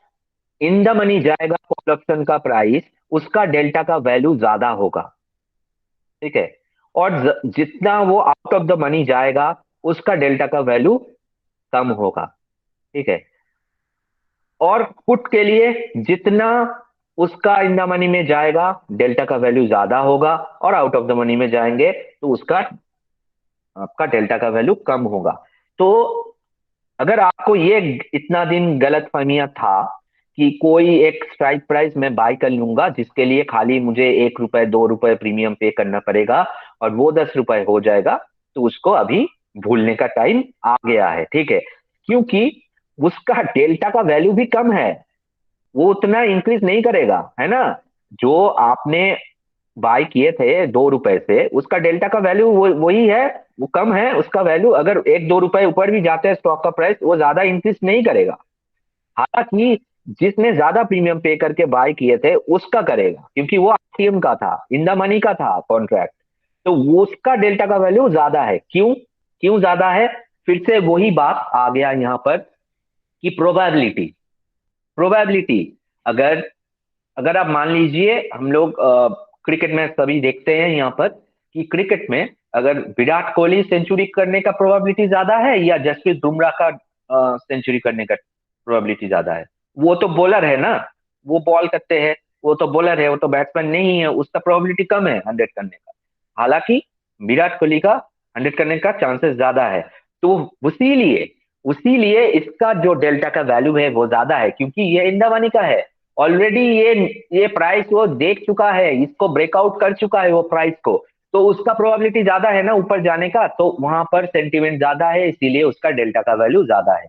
इन द मनी जाएगा कॉल ऑप्शन का प्राइस, उसका डेल्टा का वैल्यू ज्यादा होगा। ठीक है। और जितना वो आउट ऑफ द मनी जाएगा, उसका डेल्टा का वैल्यू कम होगा। ठीक है। और पुट के लिए जितना उसका इन द मनी में जाएगा, डेल्टा का वैल्यू ज्यादा होगा, और आउट ऑफ द मनी में जाएंगे तो उसका आपका डेल्टा का वैल्यू कम होगा। तो अगर आपको ये इतना दिन गलत फहमिया था कि कोई एक स्ट्राइक प्राइस मैं बाय कर लूंगा जिसके लिए खाली मुझे 1 रुपए 2 रुपए प्रीमियम पे करना पड़ेगा और वो 10 रुपए हो जाएगा, तो उसको अभी भूलने का टाइम आ गया है। ठीक है। क्योंकि उसका डेल्टा का वैल्यू भी कम है, वो उतना इंक्रीज नहीं करेगा, है ना। जो आपने बाय किए थे 2 रुपए से, उसका डेल्टा का वैल्यू वो वही है, वो कम है उसका वैल्यू। अगर 1-2 रुपए ऊपर भी जाते हैं स्टॉक का प्राइस, वो ज्यादा इंक्रीज नहीं करेगा। हालांकि जिसने ज्यादा प्रीमियम पे करके बाय किए थे उसका करेगा, क्योंकि वो आरटीएम का था, इन द मनी का था कॉन्ट्रैक्ट। तो वो उसका डेल्टा का वैल्यू ज्यादा है। क्यों? क्यों ज्यादा है? फिर से वही बात आ गया यहाँ पर कि प्रोबेबिलिटी। प्रोबेबिलिटी, अगर अगर आप मान लीजिए, हम लोग क्रिकेट में सभी देखते हैं यहाँ पर कि क्रिकेट में अगर विराट कोहली सेंचुरी करने का प्रोबेबिलिटी ज्यादा है या जसप्रीत बुमराह का सेंचुरी करने का प्रोबेबिलिटी ज्यादा है? वो तो बॉलर है ना, वो बॉल करते हैं, वो तो बॉलर है, वो तो बैट्समैन नहीं है, उसका प्रोबेबिलिटी कम है 100 करने का। हालांकि विराट कोहली का 100 करने का चांसेस ज्यादा है। तो उसीलिए उसीलिए इसका जो डेल्टा का वैल्यू है वो ज्यादा है, क्योंकि ये इंदावानी का है। ऑलरेडी ये प्राइस वो देख चुका है, इसको ब्रेकआउट कर चुका है वो प्राइस को। तो उसका प्रोबेबिलिटी ज्यादा है ना ऊपर जाने का, तो वहां पर सेंटीमेंट ज्यादा है, इसीलिए उसका डेल्टा का वैल्यू ज्यादा है।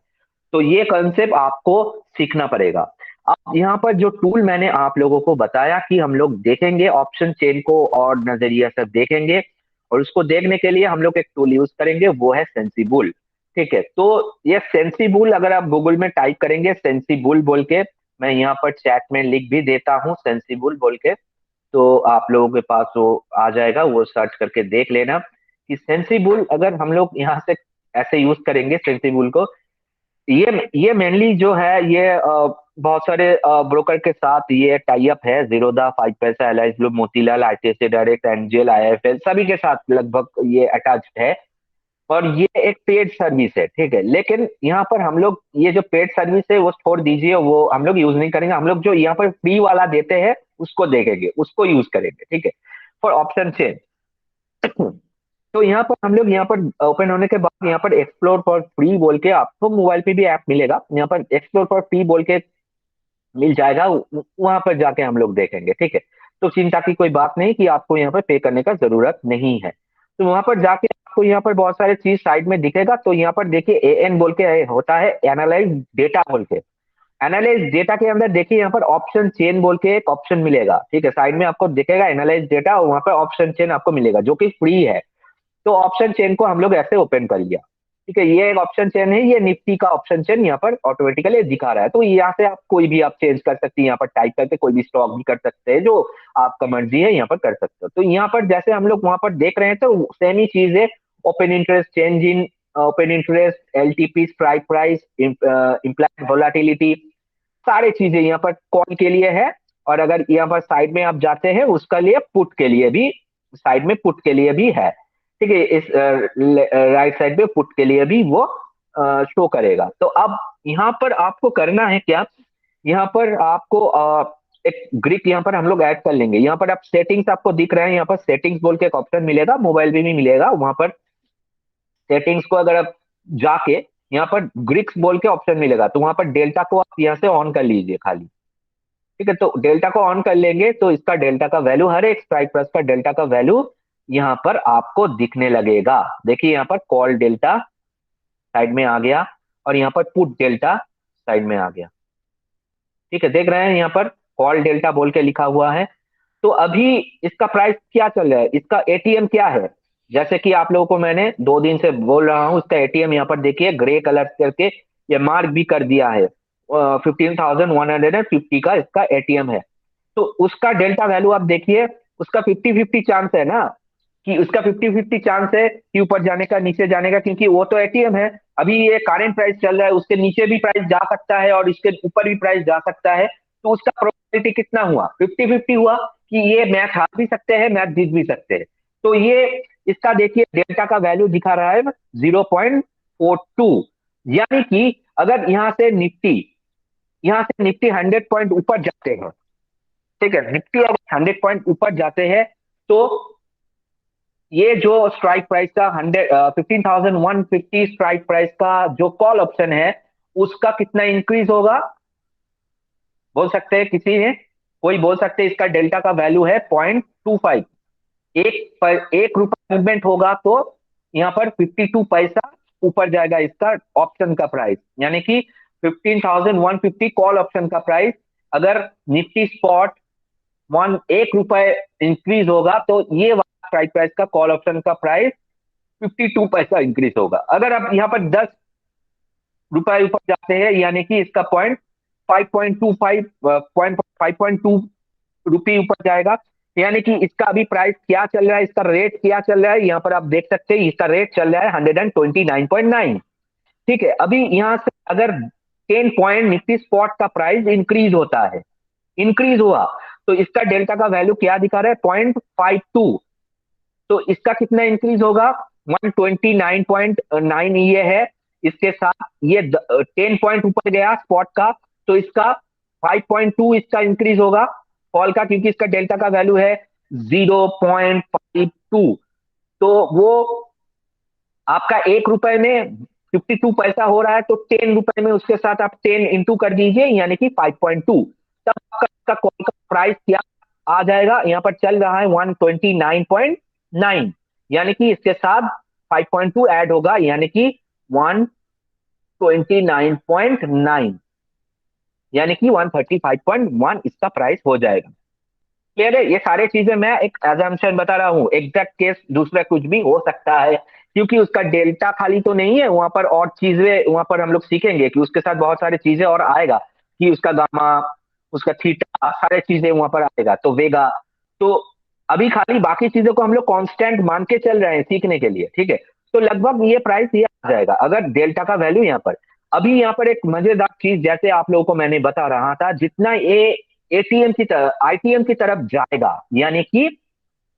तो ये कंसेप्ट आपको सीखना पड़ेगा। अब यहाँ पर जो टूल मैंने आप लोगों को बताया कि हम लोग देखेंगे ऑप्शन चेन को और नजरिया सब देखेंगे, और उसको देखने के लिए हम लोग एक टूल यूज करेंगे, वो है सेंसिबुल। ठीक है, तो ये सेंसिबुल अगर आप गूगल में टाइप करेंगे सेंसिबुल बोल के, मैं यहाँ पर चैट में लिख भी देता हूँ सेंसिबुल बोल के, तो आप लोगों के पास वो आ जाएगा, वो सर्च करके देख लेना कि सेंसिबुल अगर हम लोग यहाँ से ऐसे यूज करेंगे सेंसिबुल को। ये मेनली जो है ये बहुत सारे ब्रोकर के साथ ये टाई अप है, Zerodha, 5 paisa, Alice Blue, Motilal, ICICI direct, Angel, IIFL, सभी के साथ लगभग ये अटैच्ड है। और ये एक पेड सर्विस है, ठीक है। लेकिन यहाँ पर हम लोग ये जो पेड सर्विस है वो छोड़ दीजिए, वो हम लोग यूज नहीं करेंगे। हम लोग जो यहाँ पर फ्री वाला देते हैं उसको देखेंगे, उसको यूज करेंगे, ठीक है। फॉर ऑप्शन चेन, तो यहाँ पर हम लोग यहाँ पर ओपन होने के बाद यहाँ पर एक्सप्लोर फॉर फ्री बोल के, आपको मोबाइल पे भी ऐप मिलेगा, यहाँ पर एक्सप्लोर फॉर फ्री बोल के मिल जाएगा, वहां पर जाके हम लोग देखेंगे, ठीक है। तो चिंता की कोई बात नहीं कि आपको यहाँ पर पे करने का जरूरत नहीं है। तो वहां पर जाके आपको यहाँ पर बहुत सारे चीज साइड में दिखेगा। तो यहाँ पर देखिए एएन बोल के होता है, एनालाइज डेटा बोल के। एनालाइज डेटा के अंदर देखिए यहाँ पर ऑप्शन चेन बोल के एक ऑप्शन मिलेगा, ठीक है। साइड में आपको दिखेगा एनालाइज डेटा, और वहां पर ऑप्शन चेन आपको मिलेगा जो कि फ्री है। तो ऑप्शन चेन को हम लोग ऐसे ओपन कर लिया, ठीक है। ये एक ऑप्शन चेन है, ये निफ्टी का ऑप्शन चेन यहाँ पर ऑटोमेटिकली दिखा रहा है। तो यहाँ से आप कोई भी आप चेंज कर सकते हैं, यहाँ पर टाइप करके कोई भी स्टॉक भी कर सकते हैं, जो आपका मर्जी है यहाँ पर कर सकते हो। तो यहाँ पर जैसे हम लोग वहां पर देख रहे हैं तो सेम ही चीज है, open interest, change in open interest, LTP, strike price, implied volatility, सारी चीजें यहाँ पर कॉल के लिए है। और अगर यहाँ पर साइड में आप जाते हैं उसका लिए पुट के लिए भी, साइड में पुट के लिए भी है, ठीक है। इस राइट साइड पे पुट के लिए भी वो शो करेगा। तो अब यहाँ पर आपको करना है क्या, यहाँ पर आपको एक ग्रिक यहाँ पर हम लोग ऐड कर लेंगे। यहाँ पर आप सेटिंग्स आपको दिख रहे हैं, यहाँ पर सेटिंग्स बोल के एक ऑप्शन मिलेगा, मोबाइल पे भी मिलेगा। वहां पर सेटिंग्स को अगर आप जाके यहाँ पर ग्रिक्स बोल के ऑप्शन मिलेगा, तो वहां पर डेल्टा को आप यहाँ से ऑन कर लीजिए खाली, ठीक है। तो डेल्टा को ऑन कर लेंगे तो इसका डेल्टा का वैल्यू, हर एक स्ट्राइक प्राइस का डेल्टा का वैल्यू यहाँ पर आपको दिखने लगेगा। देखिए यहाँ पर कॉल डेल्टा साइड में आ गया, और यहाँ पर पुट डेल्टा साइड में आ गया, ठीक है। देख रहे हैं यहाँ पर कॉल डेल्टा बोल के लिखा हुआ है। तो अभी इसका प्राइस क्या चल रहा है, इसका एटीएम क्या है, जैसे कि आप लोगों को मैंने 2 दिन से बोल रहा हूं, इसका एटीएम यहाँ पर देखिए ग्रे कलर करके ये मार्क भी कर दिया है, 15,150 का इसका एटीएम है। तो उसका डेल्टा वैल्यू आप देखिए, उसका 50-50 चांस है ना, कि उसका 50-50 चांस है कि ऊपर जाने का नीचे जाने का, क्योंकि वो तो एटीएम है। अभी ये करंट प्राइस चल रहा है, उसके नीचे भी प्राइस जा सकता है और इसके ऊपर भी प्राइस जा सकता है। तो उसका प्रोबेबिलिटी कितना हुआ, 50-50 हुआ, कि ये मैच हार भी सकते हैं, मैच जीत भी सकते हैं। तो ये इसका देखिए डेल्टा का वैल्यू दिखा रहा है 0.42। यानी कि अगर यहाँ से निफ्टी 100 पॉइंट ऊपर जाते हैं, ठीक है, निफ्टी अगर 100 पॉइंट ऊपर जाते हैं, तो ये जो स्ट्राइक प्राइस का 15,150 स्ट्राइक प्राइस का जो कॉल ऑप्शन है, उसका कितना इंक्रीज होगा बोल सकते हैं किसी ने, कोई बोल सकते हैं इसका डेल्टा का वैल्यू है 0.25। एक रुपया मूवमेंट होगा तो यहाँ पर 52 पैसा ऊपर जाएगा इसका ऑप्शन का प्राइस, यानी कि 15,150 कॉल ऑप्शन का प्राइस अगर निफ्टी स्पॉट 1 रुपए इंक्रीज होगा तो ये वाला स्ट्राइक प्राइस का कॉल ऑप्शन का प्राइस 52 पैसा इंक्रीज होगा। अगर आप यहाँ पर 10 रुपए ऊपर जाते हैं यानी कि इसका पॉइंट 5.2 रुपये ऊपर जाएगा, यानी कि इसका अभी प्राइस क्या चल रहा है, इसका रेट क्या चल रहा है, यहाँ पर आप देख सकते हैं इसका रेट चल रहा है 129.9। ठीक है, अभी यहां से अगर 10 पॉइंट निफ्टी स्पॉट का प्राइस इंक्रीज होता है, इंक्रीज हुआ, तो इसका डेल्टा का वैल्यू क्या दिखा रहा है 0.52, तो इसका कितना इंक्रीज होगा 129.9 ये है, इसके साथ ये 10 पॉइंट ऊपर गया स्पॉट का, तो इसका 5.2 इसका इंक्रीज होगा कॉल का, क्योंकि इसका डेल्टा का वैल्यू है 0.52, तो वो आपका 1 रुपए में 52 पैसा हो रहा है, तो 10 रुपए में उसके साथ आप 10 इंटू कर दीजिए यानी कि 5.2, तब आपका कॉल का प्राइस क्या आ जाएगा, यहाँ पर चल रहा है 129.9, यानी कि इसके साथ 5.2 ऐड होगा यानी कि 129.9, यानी कि 135.1 इसका प्राइस हो जाएगा। क्लियर है? ये सारे चीजें मैं एक एजम्पशन बता रहा हूँ, एग्जैक्ट केस दूसरा कुछ भी हो सकता है, क्योंकि उसका डेल्टा खाली तो नहीं है, वहां पर और चीजें वहां पर हम लोग सीखेंगे कि उसके साथ बहुत सारी चीजें और आएगा, कि उसका गामा, उसका थीटा, सारे चीजें वहां पर आएगा, तो वेगा, तो अभी खाली बाकी चीजों को हम लोग कांस्टेंट मान के चल रहे हैं सीखने के लिए। ठीक है, तो लगभग ये प्राइस ये आ जाएगा अगर डेल्टा का वैल्यू यहाँ पर। अभी यहाँ पर एक मजेदार चीज, जैसे आप लोगों को मैंने बता रहा था, जितना ये एटीएम की तरफ, आईटीएम की तरफ जाएगा, यानी कि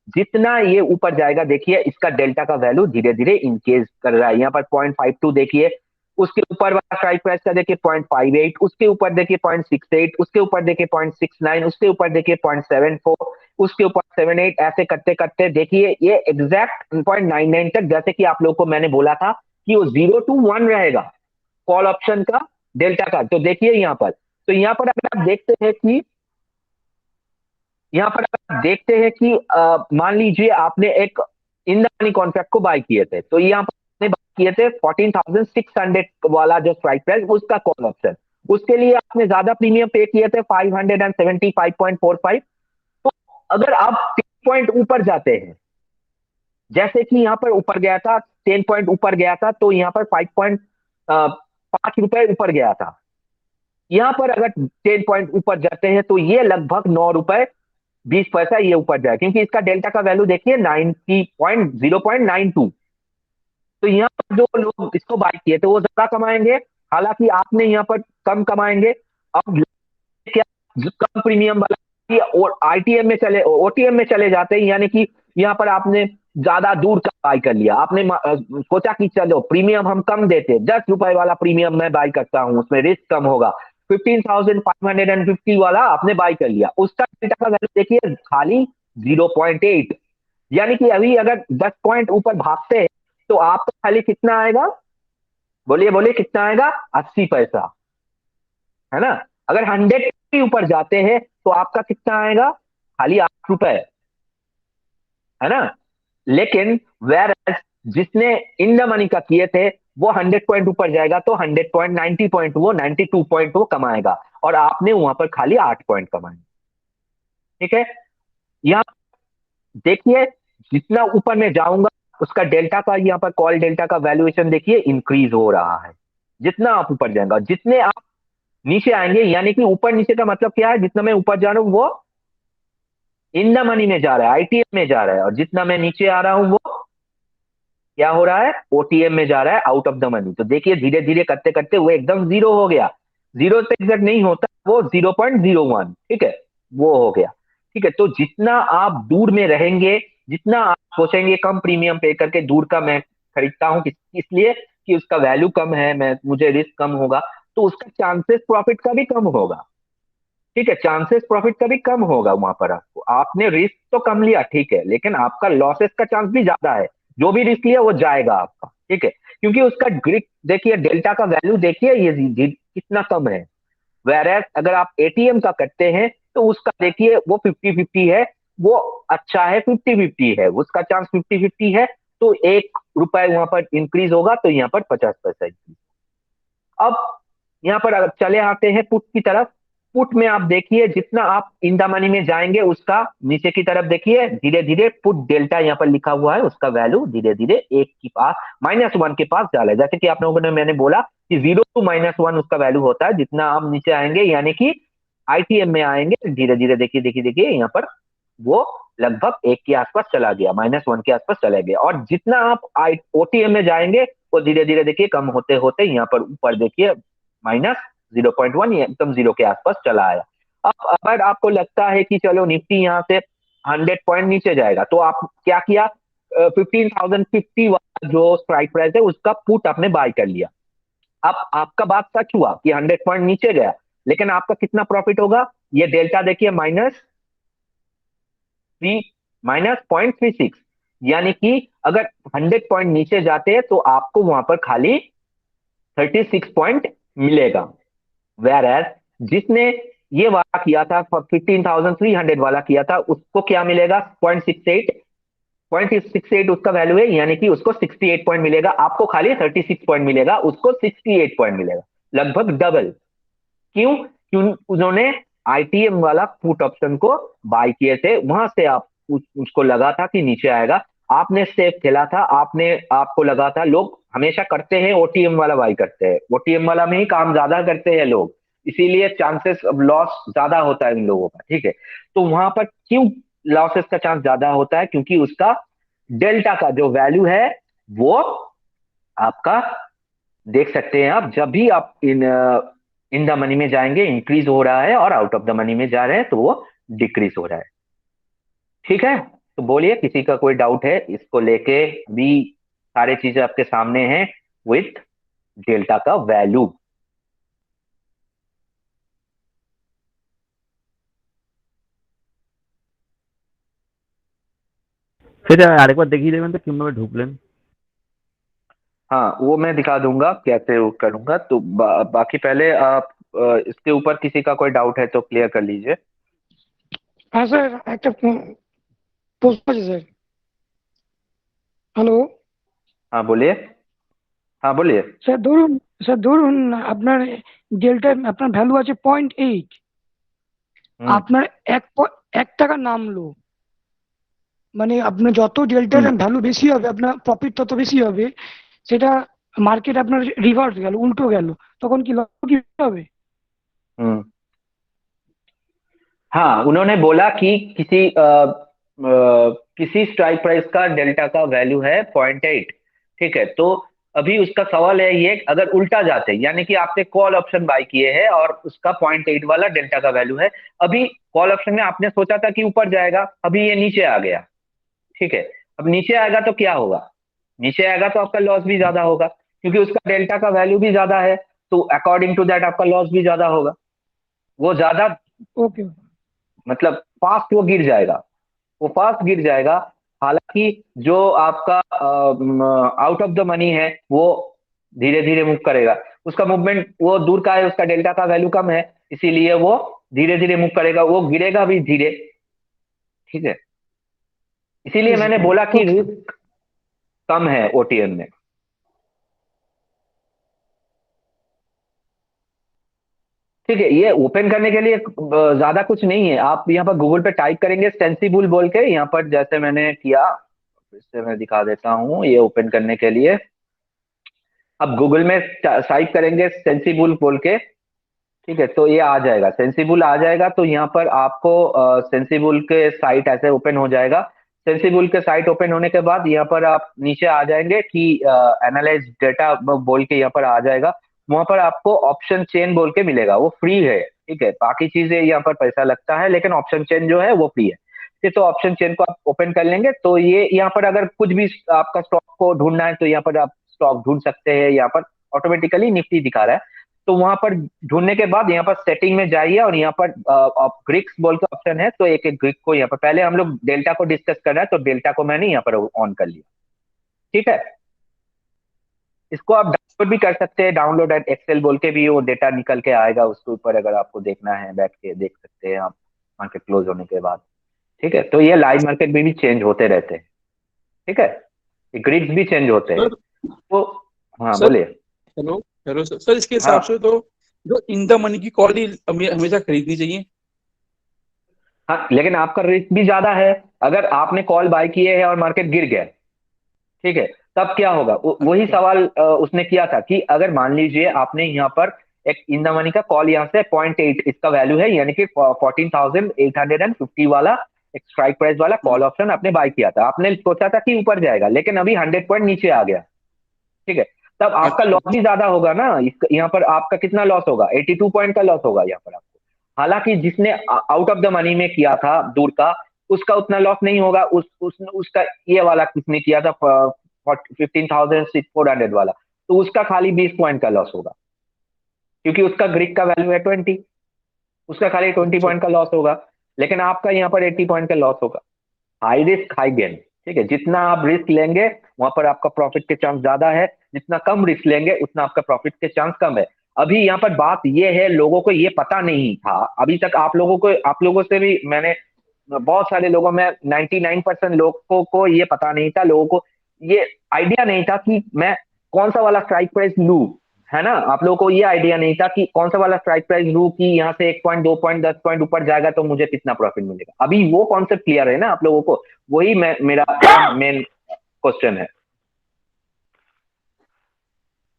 जितना ये ऊपर जाएगा, देखिए इसका डेल्टा का वैल्यू धीरे धीरे इंक्रीज कर रहा है। यहाँ पर 0.52 देखिए, उसके ऊपर वाला स्ट्राइक प्राइस का देखिए 0.58, उसके ऊपर देखिए 0.68, उसके ऊपर देखिए 0.69, उसके ऊपर देखिए 0.74, उसके ऊपर 78, ऐसे करते करते देखिए ये एग्जैक्ट 0.99 तक, जैसे कि आप लोग को मैंने बोला था कि वो 0 to 1 रहेगा कॉल ऑप्शन का डेल्टा का। तो देखिए यहाँ पर, तो यहाँ पर अगर आप देखते हैं कि यहाँ पर आप देखते हैं कि मान लीजिए आपने एक इन द मनी कॉन्ट्रैक्ट को बाय किए थे, तो यहाँ पर आपने बाय किए थे 14,600 वाला जो स्ट्राइक प्राइस, उसका कॉल ऑप्शन, उसके लिए आपने ज्यादा प्रीमियम पे किए थे 575.45। तो अगर आप 10 पॉइंट ऊपर जाते हैं, जैसे कि यहाँ पर ऊपर गया था 10 पॉइंट ऊपर गया था, तो यहाँ पर 5.5 रुपए ऊपर गया था, यहाँ पर अगर 10 पॉइंट ऊपर जाते हैं तो ये लगभग 9 रुपए 20 पैसा ये ऊपर जाए, क्योंकि इसका डेल्टा का वैल्यू देखिए 0.92। तो यहाँ पर जो लोग इसको बाय किए थे वो ज्यादा कमाएंगे, हालांकि आपने यहाँ पर कम कमाएंगे। अब क्या कम प्रीमियम वाला कि और आईटीएम में चले, ओटीएम में चले जाते हैं, यानी कि यहाँ पर आपने ज्यादा दूर का बाय कर लिया, आपने सोचा कि चलो प्रीमियम हम कम देते, 10 रुपए वाला प्रीमियम मैं बाय करता हूं, उसमें रिस्क कम होगा, 15,550 वाला आपने बाय कर लिया, उसका डेल्टा का वैल्यू देखिए खाली 0.8, यानी कि अभी अगर 10 पॉइंट ऊपर भागते हैं तो आपका खाली कितना आएगा, बोलिए बोलिए कितना आएगा, 80 पैसा, है ना। अगर 100 के ऊपर जाते हैं तो आपका कितना आएगा, खाली 8 रुपए, है ना। लेकिन वेर जिसने इन द मनी का किए थे वो 100 पॉइंट ऊपर जाएगा तो 100 पॉइंट 90 पॉइंट वो 92 पॉइंट वो कमाएगा, और आपने वहां पर खाली 8 पॉइंट कमाए। ठीक है, यहाँ देखिए जितना ऊपर मैं जाऊंगा उसका डेल्टा का, यहाँ पर कॉल डेल्टा का वैल्यूएशन देखिए इंक्रीज हो रहा है, जितना आप ऊपर जाएंगे, जितने आप नीचे आएंगे, यानी कि ऊपर नीचे का मतलब क्या है, जितना मैं ऊपर जा रहा हूं वो इन द मनी में जा रहा है, आईटीएम में जा रहा है, और जितना मैं नीचे आ रहा हूं वो क्या हो रहा है, ओटीएम में जा रहा है, आउट ऑफ द मनी। तो देखिए धीरे धीरे करते करते वो एकदम जीरो हो गया, जीरो पे एग्जैक्ट नहीं होता, वो 0.01, ठीक है, वो हो गया। ठीक है, तो जितना आप दूर में रहेंगे, जितना आप सोचेंगे कम प्रीमियम पे करके दूर का मैं खरीदता हूँ इसलिए कि उसका वैल्यू कम है, मैं मुझे रिस्क कम होगा, तो उसका चांसेस प्रॉफिट का भी कम होगा। ठीक है, चांसेस प्रॉफिट का भी कम होगा, वहां पर आपको, आपने रिस्क तो कम लिया ठीक है, लेकिन आपका लॉसेस का चांस भी ज्यादा है, जो भी रिस्क लिया वो जाएगा आपका। ठीक है, क्योंकि उसका ग्रिक देखिए, डेल्टा का वैल्यू देखिए ये कितना कम है। वेरएस अगर आप एटीएम का करते हैं तो उसका देखिए वो 50-50 है, वो अच्छा है, 50-50 है, उसका चांस 50-50 है, तो 1 रुपए वहां पर इंक्रीज होगा तो यहाँ पर 50 पैसा इंक्रीज। अब यहाँ पर अगर चले आते हैं पुट की तरफ, पुट में आप देखिए जितना आप इन द मनी में जाएंगे उसका नीचे की तरफ देखिए धीरे धीरे पुट डेल्टा यहाँ पर लिखा हुआ है, उसका वैल्यू धीरे धीरे एक के पास -1 के पास डाले, जैसे कि आप लोगों ने मैंने बोला कि 0 to -1 उसका वैल्यू होता है। जितना आप नीचे आएंगे यानी कि आईटीएम में आएंगे धीरे धीरे देखिए देखिए देखिए यहाँ पर वो लगभग 1 के आसपास चला गया, -1 के आसपास चला गया। और जितना आप ओटीएम में जाएंगे वो धीरे धीरे देखिए कम होते होते यहाँ पर ऊपर देखिए -0.1 एकदम 0 के आसपास चला आया। अब अगर आपको लगता है कि चलो निफ्टी यहाँ से 100 पॉइंट नीचे जाएगा तो आप क्या किया, 15,050 वाला जो स्ट्राइक प्राइस है उसका पुट आपने बाय कर लिया। अब आपका बात सच हुआ कि 100 पॉइंट नीचे गया, लेकिन आपका कितना प्रॉफिट होगा, ये डेल्टा देखिए -0.36, यानी कि अगर 100 पॉइंट नीचे जाते हैं तो आपको वहां पर खाली 36 पॉइंट मिलेगा। वेर एज जिसने ये वाला किया था 15,300 वाला किया था उसको क्या मिलेगा, 0.68 उसका वैल्यू है, यानी कि उसको 68 पॉइंट मिलेगा, आपको खाली 36 पॉइंट मिलेगा, उसको 68 पॉइंट मिलेगा, लगभग डबल। क्यों? क्यों उन्होंने आईटीएम वाला पुट ऑप्शन को बाय किए थे, वहां से आप उसको लगा था कि नीचे आएगा, आपने सेफ खेला था, आपको लगा था, लोग हमेशा करते हैं ओटीएम वाला बाय करते हैं, ओटीएम वाला में ही काम ज्यादा करते हैं लोग, इसीलिए चांसेस ऑफ लॉस ज्यादा होता है इन लोगों का। ठीक है, तो वहां पर क्यों लॉसेस का चांस ज्यादा होता है, क्योंकि उसका डेल्टा का जो वैल्यू है वो आपका देख सकते हैं आप, जब भी आप इन द मनी में जाएंगे इंक्रीज हो रहा है और आउट ऑफ द मनी में जा रहे हैं तो वो डिक्रीज हो रहा है। ठीक है, तो बोलिए किसी का कोई डाउट है इसको लेके, भी सारे चीजें आपके सामने हैं विथ डेल्टा का वैल्यू। সেটা আরেকবার দেখিয়ে দেবেন তো কিভাবে ঢুকলেন। हाँ वो मैं दिखा दूंगा कैसे वो करूंगा, तो बाकी पहले आप इसके ऊपर किसी का कोई डाउट है तो क्लियर कर लीजिए। हाँ सर, একটা প্রশ্ন আছে স্যার। হ্যালো हाँ बोलिए, हाँ बोलिए। স্যার, ধরুন আপনার ডেল্টা আপনার ভ্যালু আছে 0.8, আপনার এক টাকা নামলো, মানে আপনার যত ডেল্টার ভ্যালু বেশি হবে আপনার প্রফিট তত বেশি হবে, সেটা মার্কেট আপনার রিভার্স গেল, উল্টো গেল, তখন কি লস কি হবে? हाँ उन्होंने बोला कि किसी स्ट्राइक प्राइस का डेल्टा का वैल्यू है 0.8। ठीक है, तो अभी उसका सवाल है ये, अगर उल्टा जाते यानी कि आपने कॉल ऑप्शन बाय किए हैं और उसका 0.8 वाला डेल्टा का वैल्यू है, अभी कॉल ऑप्शन में आपने सोचा था कि ऊपर जाएगा, अभी ये नीचे आ गया। ठीक है, अब नीचे आएगा तो क्या होगा, नीचे आएगा तो आपका लॉस भी ज्यादा होगा क्योंकि उसका डेल्टा का वैल्यू भी ज्यादा है, तो अकॉर्डिंग टू दैट आपका लॉस भी ज्यादा होगा, वो ज्यादा ओके, मतलब फास्ट वो गिर जाएगा, वो फास्ट गिर जाएगा। हालांकि जो आपका आउट ऑफ द मनी है वो धीरे धीरे मूव करेगा, उसका मूवमेंट वो दूर का है, उसका डेल्टा का वैल्यू कम है, इसीलिए वो धीरे धीरे मूव करेगा, वो गिरेगा भी धीरे। ठीक है, इसीलिए मैंने बोला कि रिस्क कम है ओटीएम में। ठीक है, ये ओपन करने के लिए ज्यादा कुछ नहीं है, आप यहाँ पर गूगल पे टाइप करेंगे सेंसिबल बोल के, यहाँ पर जैसे मैंने किया, फिर से मैं दिखा देता हूँ ये ओपन करने के लिए। अब गूगल में टाइप करेंगे सेंसिबल बोल के, ठीक है, तो ये आ जाएगा, सेंसिबल आ जाएगा, तो यहाँ पर आपको सेंसिबल के साइट ऐसे ओपन हो जाएगा। सेंसिबल के साइट ओपन होने के बाद यहाँ पर आप नीचे आ जाएंगे कि एनालाइज डेटा बोल के यहाँ पर आ जाएगा, वहां पर आपको ऑप्शन चेन बोल के मिलेगा, वो फ्री है। ठीक है, बाकी चीजें यहाँ पर पैसा लगता है, लेकिन ऑप्शन चेन जो है वो फ्री है। ठीक, तो ऑप्शन चेन को आप ओपन कर लेंगे तो ये यहाँ पर अगर कुछ भी आपका स्टॉक को ढूंढना है तो यहाँ पर आप स्टॉक ढूंढ सकते हैं, यहाँ पर ऑटोमेटिकली निफ्टी दिखा रहा है, तो वहां पर ढूंढने के बाद यहाँ पर सेटिंग में जाइए और यहाँ पर ग्रिक्स बोल के ऑप्शन है, तो एक एक ग्रिक को यहाँ पर, पहले हम लोग डेल्टा को डिस्कस कर रहे हैं तो डेल्टा को मैंने यहाँ पर ऑन कर लिया। ठीक है, इसको आप डाउनलोड भी कर सकते हैं, डाउनलोड एट एक्सेल बोल के भी वो डेटा निकल के आएगा उसके ऊपर, अगर आपको देखना है बैठ के देख सकते हैं आप मार्केट क्लोज होने के बाद। ठीक है, तो ये लाइव मार्केट में भी चेंज होते रहते हैं। ठीक है, ग्रिड्स भी चेंज होते हैं, तो हाँ बोलिए। हेलो हेलो सर, इसके हिसाब से तो जो इन द मनी की कॉल ही हमेशा खरीदनी चाहिए। हाँ, लेकिन आपका रिस्क भी ज्यादा है। अगर आपने कॉल बाय किए है और मार्केट गिर गया, ठीक है, तब क्या होगा? वही अच्छा। सवाल उसने किया था कि अगर मान लीजिए आपने यहाँ पर एक इन द मनी का कॉल यहाँ से 0.8 इसका वैल्यू है, यानी कि 14,850 वाला एक स्ट्राइक प्राइस वाला कॉल ऑप्शन आपने बाय किया था। आपने सोचा था कि ऊपर जाएगा, लेकिन अभी 100 पॉइंट नीचे आ गया, ठीक है, तब आपका अच्छा। लॉस भी ज्यादा होगा ना। यहाँ पर आपका कितना लॉस होगा? 82 पॉइंट का लॉस होगा यहाँ पर आपको। हालांकि जिसने आउट ऑफ द मनी में किया था दूर का, उसका उतना लॉस नहीं होगा। उसका ये वाला किसने किया था 15,400 वाला, तो उसका खाली 20 पॉइंट का लॉस होगा, क्योंकि उसका ग्रिक का वैल्यू है 20, उसका खाली 20 अच्छा। पॉइंट का लॉस होगा। लेकिन आपका यहाँ पर 80 पॉइंट का लॉस होगा। हाई रिस्क हाई गेन, ठीक है, जितना आप रिस्क लेंगे वहां पर आपका प्रॉफिट के चांस ज्यादा है, जितना कम रिस्क लेंगे उतना आपका प्रॉफिट के चांस कम है। अभी यहाँ पर बात ये है, लोगों को ये पता नहीं था अभी तक। आप लोगों से भी मैंने बहुत सारे लोगों में 99% लोगों को ये पता नहीं था, लोगों को ये आइडिया नहीं था कि मैं कौन सा वाला स्ट्राइक प्राइस लूं, है ना। आप लोगों को ये आइडिया नहीं था कि कौन सा वाला स्ट्राइक प्राइस लूं कि यहाँ से 1 पॉइंट 2 पॉइंट 10 पॉइंट ऊपर जाएगा तो मुझे कितना प्रॉफिट मिलेगा। अभी वो कॉन्सेप्ट क्लियर है ना आप लोगों को। वही मेरा मेन क्वेश्चन है।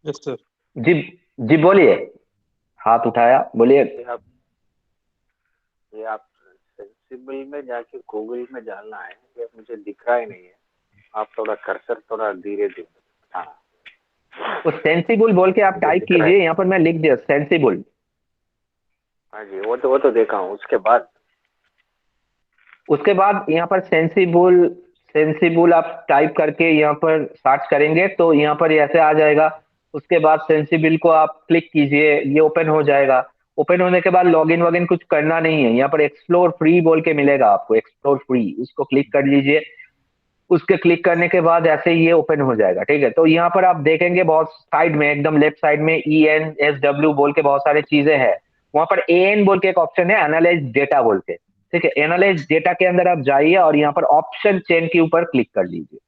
Yes sir. जी, जी बोलिए, हाथ उठाया, बोलिए। ये आप सेंसिबल में जाके गूगल में डालना है, ये मुझे दिख रहा ही नहीं है। आप थोड़ा कर्सर थोड़ा धीरे धीरे। हाँ, वो सेंसिबल बोल के आप मुझे टाइप दिख रहा है। कीजिए, यहाँ पर मैं लिख दिया सेंसिबल। हाँ जी, वो तो देखा हूँ। उसके बाद यहाँ पर सेंसिबल, सेंसिबल आप टाइप करके यहाँ पर सर्च करेंगे तो यहाँ पर ऐसे आ जाएगा। उसके बाद सेंसिबल को आप क्लिक कीजिए, ये ओपन हो जाएगा। ओपन होने के बाद लॉगिन वॉगिन कुछ करना नहीं है। यहाँ पर एक्सप्लोर फ्री बोल के मिलेगा आपको, एक्सप्लोर फ्री, उसको क्लिक कर लीजिए। उसके क्लिक करने के बाद ऐसे ही ये ओपन हो जाएगा, ठीक है। तो यहाँ पर आप देखेंगे बहुत साइड में, एकदम लेफ्ट साइड में ENSW बोल के बहुत सारे चीजें हैं। वहां पर AN बोल के एक ऑप्शन है, एनालाइज डेटा बोल के, ठीक है। एनालाइज डेटा के अंदर आप जाइए और यहाँ पर ऑप्शन चेन के ऊपर क्लिक कर लीजिए।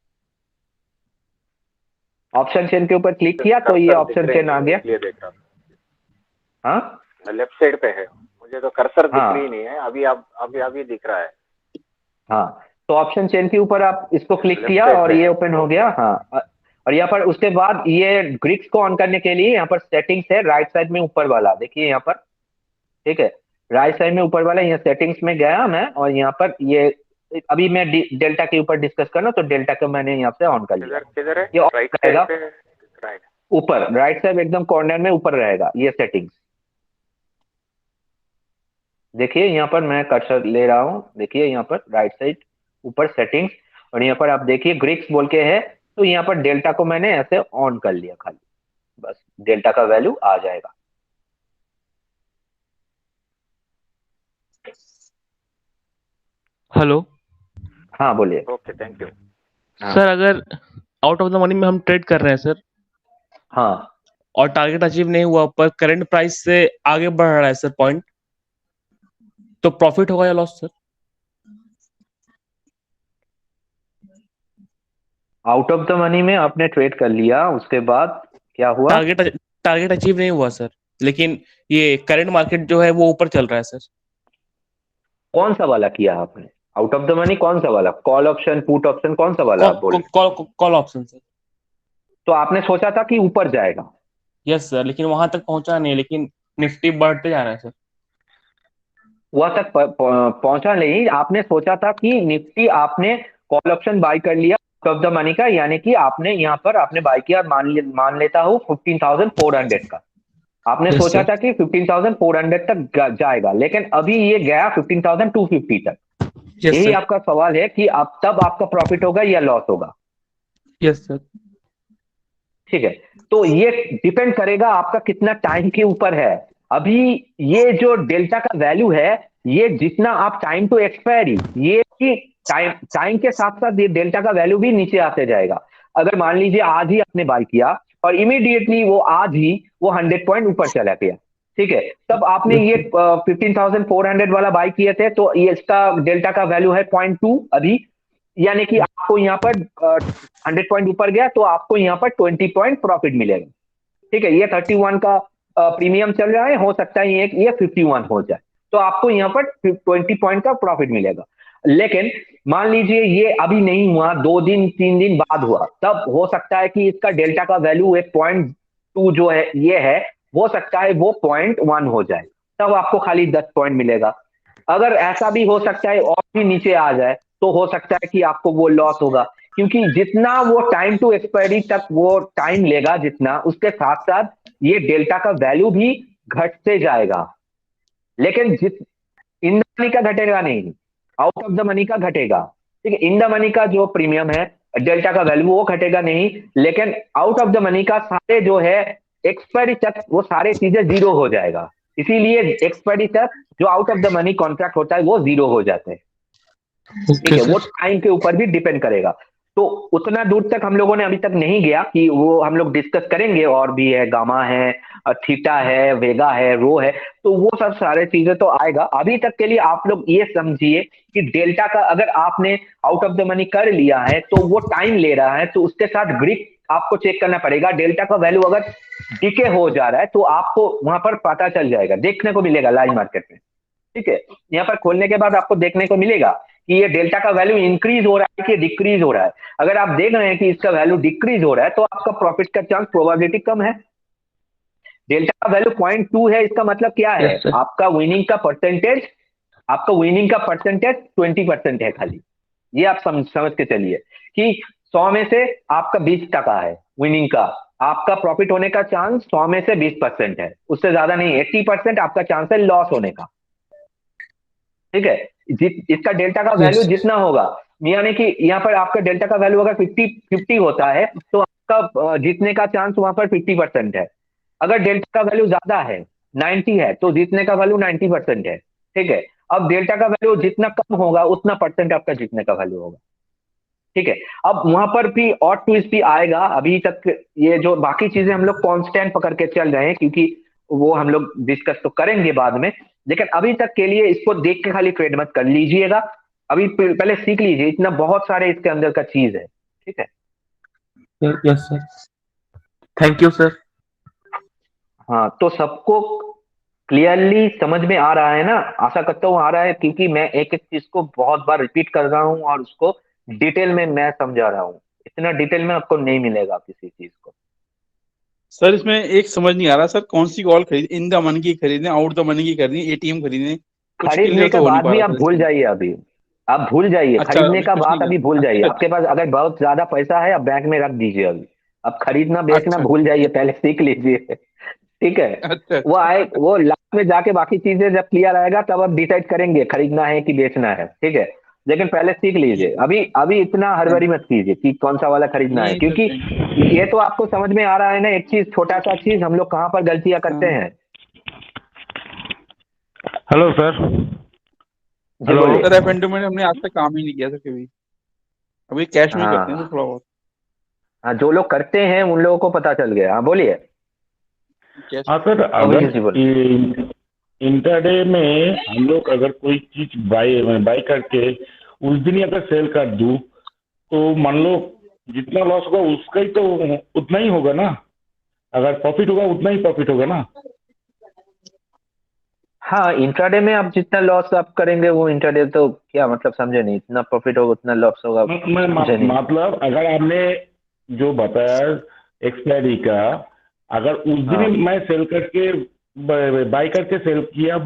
ऑप्शन चेन के ऊपर क्लिक किया तो ये ऑप्शन चेन आ गया। इसलिए देख रहा हाँ हूँ। लेफ्ट साइड पे है, मुझे तो कर्सर दिख हाँ रही नहीं है। अभी दिख रहा है। हाँ, तो ऑप्शन चेन के ऊपर आप इसको क्लिक लेफ्ट किया साइड और पे ये है। ओपन हो गया। हाँ, और यहाँ पर उसके बाद ये ग्रिक्स को ऑन करने के लिए यहाँ पर सेटिंग्स है, राइट साइड में ऊपर वाला देखिए यहाँ पर, ठीक है। राइट साइड में ऊपर वाला, यहाँ सेटिंग्स में गया मैं और यहाँ पर ये अभी मैं डेल्टा के ऊपर डिस्कस करना, तो डेल्टा को मैंने यहाँ से ऑन कर लिया। किधर है? ये ऑन राइट रहेगा साइड पे। राइट। ऊपर, राइट साइड एकदम कॉर्नर में ऊपर रहेगा ये सेटिंग्स। देखिए यहाँ पर मैं कर्सर ले रहा हूँ, देखिए यहाँ पर राइट साइड ऊपर सेटिंग्स, और यहाँ पर आप देखिए ग्रिक्स बोल के है। तो यहाँ पर डेल्टा को मैंने ऐसे ऑन कर लिया खाली, बस डेल्टा का वैल्यू आ जाएगा। हेलो। हाँ बोलिए। Okay, thank you. हाँ सर अगर आउट ऑफ द मनी में हम ट्रेड कर रहे हैं सर, हाँ, और टारगेट अचीव नहीं हुआ पर करंट प्राइस से आगे बढ़ रहा है सर पॉइंट, तो प्रॉफिट होगा या loss sir? Out of the money में आपने ट्रेड कर लिया, उसके बाद क्या हुआ? टारगेट अचीव नहीं हुआ सर, लेकिन ये करंट मार्केट जो है वो ऊपर चल रहा है सर। कौन सा वाला किया आपने? आउट ऑफ द मनी कौन सा वाला? कॉल ऑप्शन, पुट ऑप्शन, कौन सा वाला आप बोल रहे? Call option sir. तो आपने सोचा था कि ऊपर जाएगा? यस सर, लेकिन वहां तक पहुंचा नहीं, लेकिन निफ्टी बढ़ते जा रहा है सर। वहां तक पहुंचा नहीं, आपने सोचा था कि निफ्टी, आपने कॉल ऑप्शन बाय कर लिया आउट ऑफ द मनी का, यानी कि आपने यहाँ पर आपने बाय किया, मान लेता हूँ 15,400 का। आपने Yes, सोचा sir. था कि 15,400 तक जाएगा, लेकिन अभी ये गया 15,250 तक। यस यही सर। आपका सवाल है कि आप तब आपका प्रॉफिट होगा या लॉस होगा? Yes sir. ठीक है, तो ये डिपेंड करेगा आपका कितना टाइम के ऊपर है। अभी ये जो डेल्टा का वैल्यू है, ये जितना आप टाइम टू एक्सपायरी, ये कि टाइम के साथ साथ ये डेल्टा का वैल्यू भी नीचे आते जाएगा। अगर मान लीजिए आज ही आपने बाय किया और इमीडिएटली वो आज ही वो 100 पॉइंट ऊपर चला गया, ठीक है, तब आपने ये 15,400 वाला बाय किए थे, तो ये इसका डेल्टा का वैल्यू है 0.2 अभी, यानी कि आपको यहाँ पर 100 पॉइंट ऊपर गया तो आपको यहाँ पर 20 पॉइंट प्रॉफिट मिलेगा। ठीक है, ये 31 का प्रीमियम चल रहा है, हो सकता है ये 51 हो जाए, तो आपको यहाँ पर 20 पॉइंट का प्रॉफिट मिलेगा। लेकिन मान लीजिए ये अभी नहीं हुआ, 2 दिन 3 दिन बाद हुआ, तब हो सकता है कि इसका डेल्टा का वैल्यू एक 0.2 जो है ये है, हो सकता है वो 0.1 हो जाए, तब आपको खाली 10 पॉइंट मिलेगा। अगर ऐसा भी हो सकता है और भी नीचे आ जाए, तो हो सकता है कि आपको वो लॉस होगा, क्योंकि जितना वो टाइम टू एक्सपायरी तक वो टाइम लेगा जितना, उसके साथ साथ ये डेल्टा का वैल्यू भी घटते जाएगा। लेकिन जित इन द मनी का घटेगा नहीं, आउट ऑफ द मनी का घटेगा। ठीक है, इन द मनी का जो प्रीमियम है, डेल्टा का वैल्यू वो घटेगा नहीं, लेकिन आउट ऑफ द मनी का सारे जो है एक्सपायरी तक वो सारे चीजें जीरो हो जाएगा। इसीलिए एक्सपायरी तक जो out of the money contract होता है वो जीरो हो जाते हैं। ठीक ओके है, वो सर। टाइम के ऊपर भी डिपेंड करेगा। तो उतना दूर तक हम लोगों ने अभी तक नहीं गया, कि वो हम लोग डिस्कस करेंगे, और भी है, गामा है, थीटा है, वेगा है, रो है, तो वो सब सारे चीजें तो आएगा। अभी तक के लिए आप लोग ये समझिए कि डेल्टा का अगर आपने आउट ऑफ द मनी कर लिया है तो वो टाइम ले रहा है, तो उसके साथ ग्रिड आपको चेक करना पड़ेगा। डेल्टा का वैल्यू अगर डिके हो जा रहा है तो आपको वहां पर पता चल जाएगा, देखने को मिलेगा लाइव मार्केट में। ठीक है, यहाँ पर खोलने के बाद आपको देखने को मिलेगा कि ये डेल्टा का वैल्यू इंक्रीज हो रहा है कि डिक्रीज हो रहा है। अगर आप देख रहे हैं कि इसका वैल्यू डिक्रीज हो रहा है, तो आपका प्रॉफिट का चांस, प्रोबेबिलिटी कम है। डेल्टा का वैल्यू 0.2 है, इसका मतलब क्या है, यस सर। आपका विनिंग का परसेंटेज 20% है खाली। ये आप समझ के चलिए कि 100 में से आपका 20% है विनिंग का, आपका प्रॉफिट होने का चांस 100 में से 20% है, उससे ज्यादा नहीं। 80% आपका चांस है लॉस होने का। ठीक है, इसका डेल्टा का वैल्यू यस। जितना होगा, यानी कि यहाँ पर आपका डेल्टा का वैल्यू अगर 50 होता है, तो आपका जीतने का चांस वहां पर 50% है। अगर डेल्टा का वैल्यू ज्यादा है, 90 है, तो जीतने का वैल्यू 90% है। ठीक है, अब डेल्टा का वैल्यू जितना कम होगा उतना परसेंट आपका जीतने का वैल्यू होगा। ठीक है, अब वहां पर भी और ट्विस्ट भी आएगा। अभी तक ये जो बाकी चीजें हम लोग कांस्टेंट पकड़ के चल रहे हैं, क्योंकि वो हम लोग डिस्कस तो करेंगे बाद में, लेकिन अभी तक के लिए इसको देख के खाली ट्रेड मत कर लीजिएगा। अभी पहले सीख लीजिए, इतना बहुत सारे इसके अंदर का चीज है। ठीक है, yes sir. Thank you sir. हाँ, तो सबको क्लियरली समझ में आ रहा है ना? आशा करता हूँ आ रहा है, क्योंकि मैं एक एक चीज को बहुत बार रिपीट कर रहा हूँ और उसको डिटेल में मैं समझा रहा हूँ। इतना डिटेल में आपको नहीं मिलेगा किसी चीज को। सर इसमें एक समझ नहीं आ रहा सर, कौन सी कॉल खरीद, इन द मनी की खरीदें, आउट द मनी की खरीदें, एटीएम खरीदें, कुछ खरीदने क्लियर के तो हो नहीं बाद पा भी रहा आप सर भूल इसमें। जाइए अभी। आप भूल जाइए, अच्छा खरीदने अभी का कुछ नहीं बात अभी भूल करना, जाइए। अच्छा आपके अच्छा। पास अगर बहुत ज्यादा पैसा है, आप बैंक में रख दीजिए अभी। अब खरीदना बेचना अच्छा भूल जाइए, पहले सीख लीजिए। ठीक है, अच्छा वो अच्छा। आए, वो लास्ट में जाके बाकी चीजें जब क्लियर आएगा तब आप डिसाइड करेंगे खरीदना है कि बेचना है। ठीक है, लेकिन पहले सीख लीजिए। ठीक अभी अभी इतना थैंक हड़बड़ी मत कीजिए कि कौन सा वाला खरीदना है, नहीं सर क्योंकि थैंक ये तो आपको समझ में आ रहा है ना। एक चीज, छोटा सा चीज, हम लोग कहाँ पर गलतियां करते हाँ। हैं। Hello sir. जी हेलो। बोलिए। सर एफ एंड में हमने आज तक काम ही नहीं किया सर कभी, अभी कैश में ही करते हैं सर हाँ थोड़ा बहुत। हाँ, जो लोग करते हैं उन लोगों को पता चल गया। हाँ बोलिए। कैश हाँ सर, अभिजीत अगर जी बोलिए। इंटरडे में हम लोग अगर कोई चीज बाई बाई करके उस दिन ही अगर सेल कर दूं, तो मान लो जितना लॉस होगा उसका ही तो उतना ही होगा ना। अगर प्रॉफिट होगा उतना ही प्रॉफिट होगा ना। हाँ, इंट्राडे में आप जितना लॉस आप करेंगे, वो इंट्राडे तो क्या मतलब, समझे नहीं? इतना प्रॉफिट होगा उतना लॉस होगा, समझे नहीं। मतलब अगर आपने जो बताया एक्सपायरी का, अगर उस दिन हाँ, ही मैं सेल करके बाई करके सेल किया,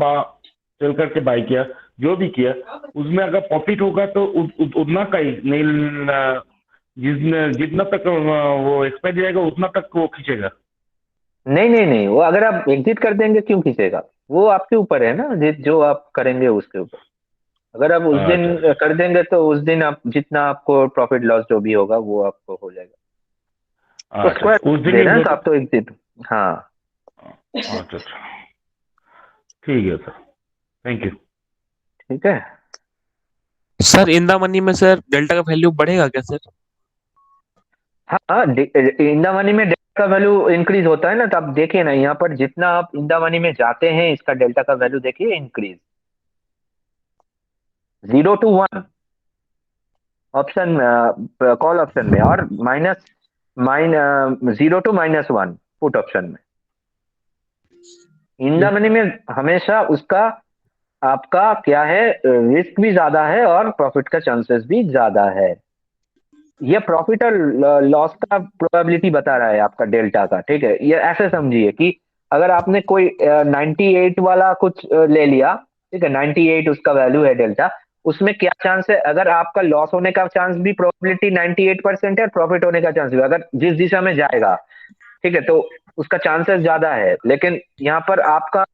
सेल करके बाई किया, जो भी किया, उसमें अगर प्रॉफिट होगा तो उतना का ही नहीं। जितना तक वो एक्सपायरी जाएगा उतना तक वो खींचेगा। नहीं नहीं नहीं, वो अगर आप एग्जिट कर देंगे क्यों खींचेगा? वो आपके ऊपर है ना, जो आप करेंगे उसके ऊपर। अगर आप उस दिन अच्छा अच्छा कर देंगे तो उस दिन आप जितना आपको प्रॉफिट लॉस जो भी होगा वो आपको हो जाएगा। तो अच्छा स्क्वायर अच्छा, उस दिन दे ही रहे हैं वो तो तो। आप तो एग्जिट। हाँ, अच्छा अच्छा, ठीक है सर, थैंक यू। ठीक है। सर इन द मनी में सर डेल्टा का वैल्यू बढ़ेगा क्या सर? हाँ, इन द मनी में डेल्टा का वैल्यू इंक्रीज होता है ना, तो आप देखिए ना यहाँ पर, जितना आप इन द मनी में जाते हैं इसका डेल्टा का वैल्यू देखिए increase, 0 to 1 option, call option में, और माइनस 0 to -1 पुट ऑप्शन में। इन द मनी में हमेशा उसका आपका क्या है, रिस्क भी ज्यादा है और प्रॉफिट का चांसेस भी ज्यादा है। ये प्रॉफिट और लॉस का प्रोबेबिलिटी बता रहा है आपका डेल्टा का, ठीक है। ये ऐसे समझिए कि अगर आपने कोई 98 वाला कुछ ले लिया, ठीक है, 98 उसका वैल्यू है डेल्टा, उसमें क्या चांस है, अगर आपका लॉस होने का चांस भी प्रोबेबिलिटी 98% है, प्रॉफिट होने का चांस भी, अगर जिस दिशा में जाएगा, ठीक है, तो उसका चांसेस ज्यादा है। लेकिन यहाँ पर आपका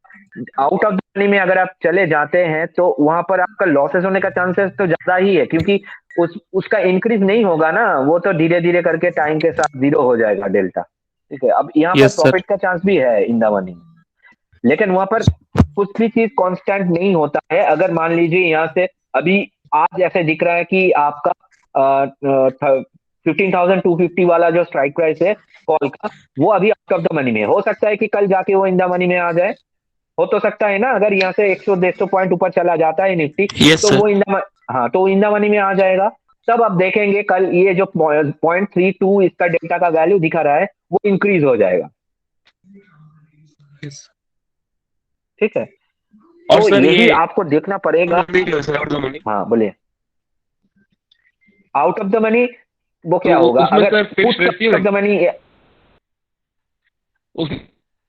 आउट ऑफ द मनी में अगर आप चले जाते हैं तो वहां पर आपका लॉसेस होने का चांसेस तो ज्यादा ही है, क्योंकि उसका इंक्रीज नहीं होगा ना, वो तो धीरे धीरे करके टाइम के साथ जीरो हो जाएगा डेल्टा, ठीक है। अब यहाँ पर यस सर। प्रॉफिट का चांस भी है इन द मनी, लेकिन वहां पर कुछ भी चीज कांस्टेंट नहीं होता है। अगर मान लीजिए यहाँ से अभी आज ऐसे दिख रहा है कि आपका 15,250 वाला जो स्ट्राइक प्राइस है कॉल का, वो अभी आउट ऑफ द मनी में हो सकता है कि कल जाके वो इन द मनी में आ जाए, हो तो सकता है ना। अगर यहाँ से 100-150 पॉइंट ऊपर चला जाता है निफ्टी, यस तो सर। वो हाँ, तो इन द मनी में आ जाएगा। तब आप देखेंगे कल ये जो 0.32 इसका डेल्टा का वैल्यू दिखा रहा है वो इंक्रीज हो जाएगा, यस। ठीक है। और तो सर यही ये आपको देखना पड़ेगा। आउट द मनी, हाँ बोलिए। आउट ऑफ द मनी वो तो क्या होगा, उसमें अगर सर फिक्स पुट रहती आउट है ऑफ द मनी, उस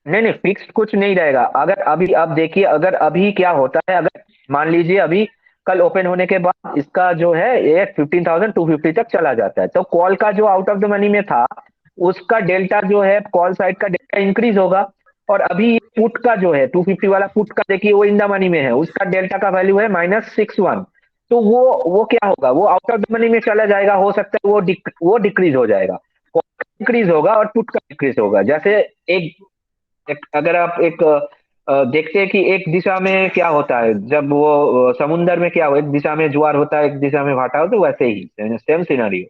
नहीं नहीं, फिक्स्ड कुछ नहीं रहेगा। अगर अभी आप देखिए, अगर अभी क्या होता है, अगर मान लीजिए अभी कल ओपन होने के बाद इसका जो है ये 15,250 तक चला जाता है, तो कॉल का जो आउट ऑफ द मनी में था उसका डेल्टा जो है, कॉल साइड का डेल्टा इंक्रीज होगा। और अभी पुट का जो है 250 वाला पुट का, देखिए वो इन द मनी में है, उसका डेल्टा का वैल्यू है -61। तो वो क्या होगा, वो आउट ऑफ द मनी में चला जाएगा, हो सकता है वो डिक्रीज हो जाएगा, इंक्रीज होगा और पुट का डिक्रीज होगा। जैसे अगर आप देखते हैं कि एक दिशा में क्या होता है, जब वो समुंदर में क्या हो, एक दिशा में ज्वार होता है, एक दिशा में भाटा होता है, तो वैसे ही सेम सिनारियो।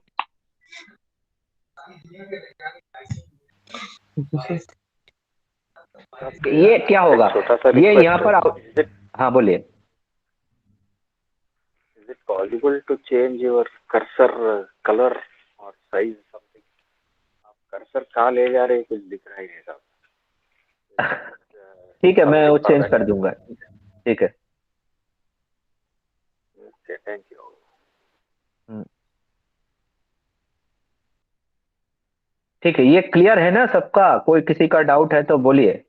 ये क्या होगा, एक छोटा सा ये यहाँ रिक्वेस्ट है, पर इज इट हाँ बोलिए। Possible to change your cursor colour और साइज समथिंग? आप कर्सर कहाँ ले जा रहे हैं, कुछ दिख रहा ही नहीं साहब। ठीक है, मैं वो समथिंग चेंज कर परमानेंट। दूंगा, ठीक है। Okay, thank you. हम्म, ठीक है, ये क्लियर है ना सबका, कोई किसी का डाउट है तो बोलिए।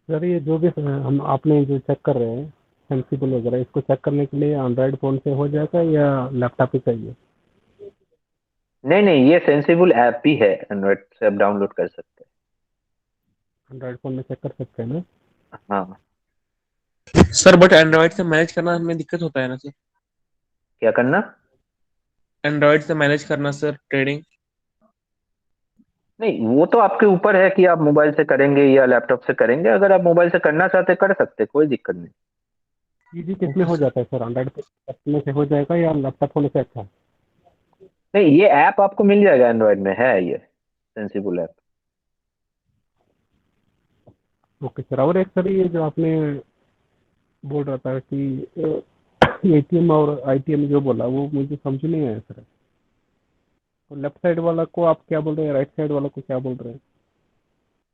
सर ये जो भी हम आपने जो चेक कर रहे हैं सेंसिबल वगैरह, इसको चेक करने के लिए एंड्रॉयड फ़ोन से हो जाएगा या लैपटॉप ही चाहिए? नहीं नहीं, ये सेंसिबल ऐप भी है, एंड्रॉइड से आप डाउनलोड कर सकते एंड्रॉयड फ़ोन में चेक कर सकते हैं ना? हैं। हाँ, सर बट एंड्रॉइड से मैनेज करना हमें दिक्कत होता है ना सर? क्या करना? एंड्रॉइड से मैनेज करना सर ट्रेडिंग। नहीं, वो तो आपके ऊपर है कि आप मोबाइल से करेंगे या लैपटॉप से करेंगे। अगर आप मोबाइल से करना चाहते कर सकते, कोई दिक्कत नहीं। जी किस में हो जाता है सर, एंड्रॉयड में से हो जाएगा या लैपटॉप होने से अच्छा है? नहीं, ये ऐप आपको मिल जाएगा, एंड्रॉइड में है ये सेंसिबल ऐप। Okay sir. और एक सर ये जो आपने बोल रहा था कि एटीएम और आईटीएम जो बोला वो मुझे समझ नहीं आया सर। तो लेफ्ट साइड वाला को आप क्या बोल रहे हैं, राइट साइड वाला को क्या बोल रहे हैं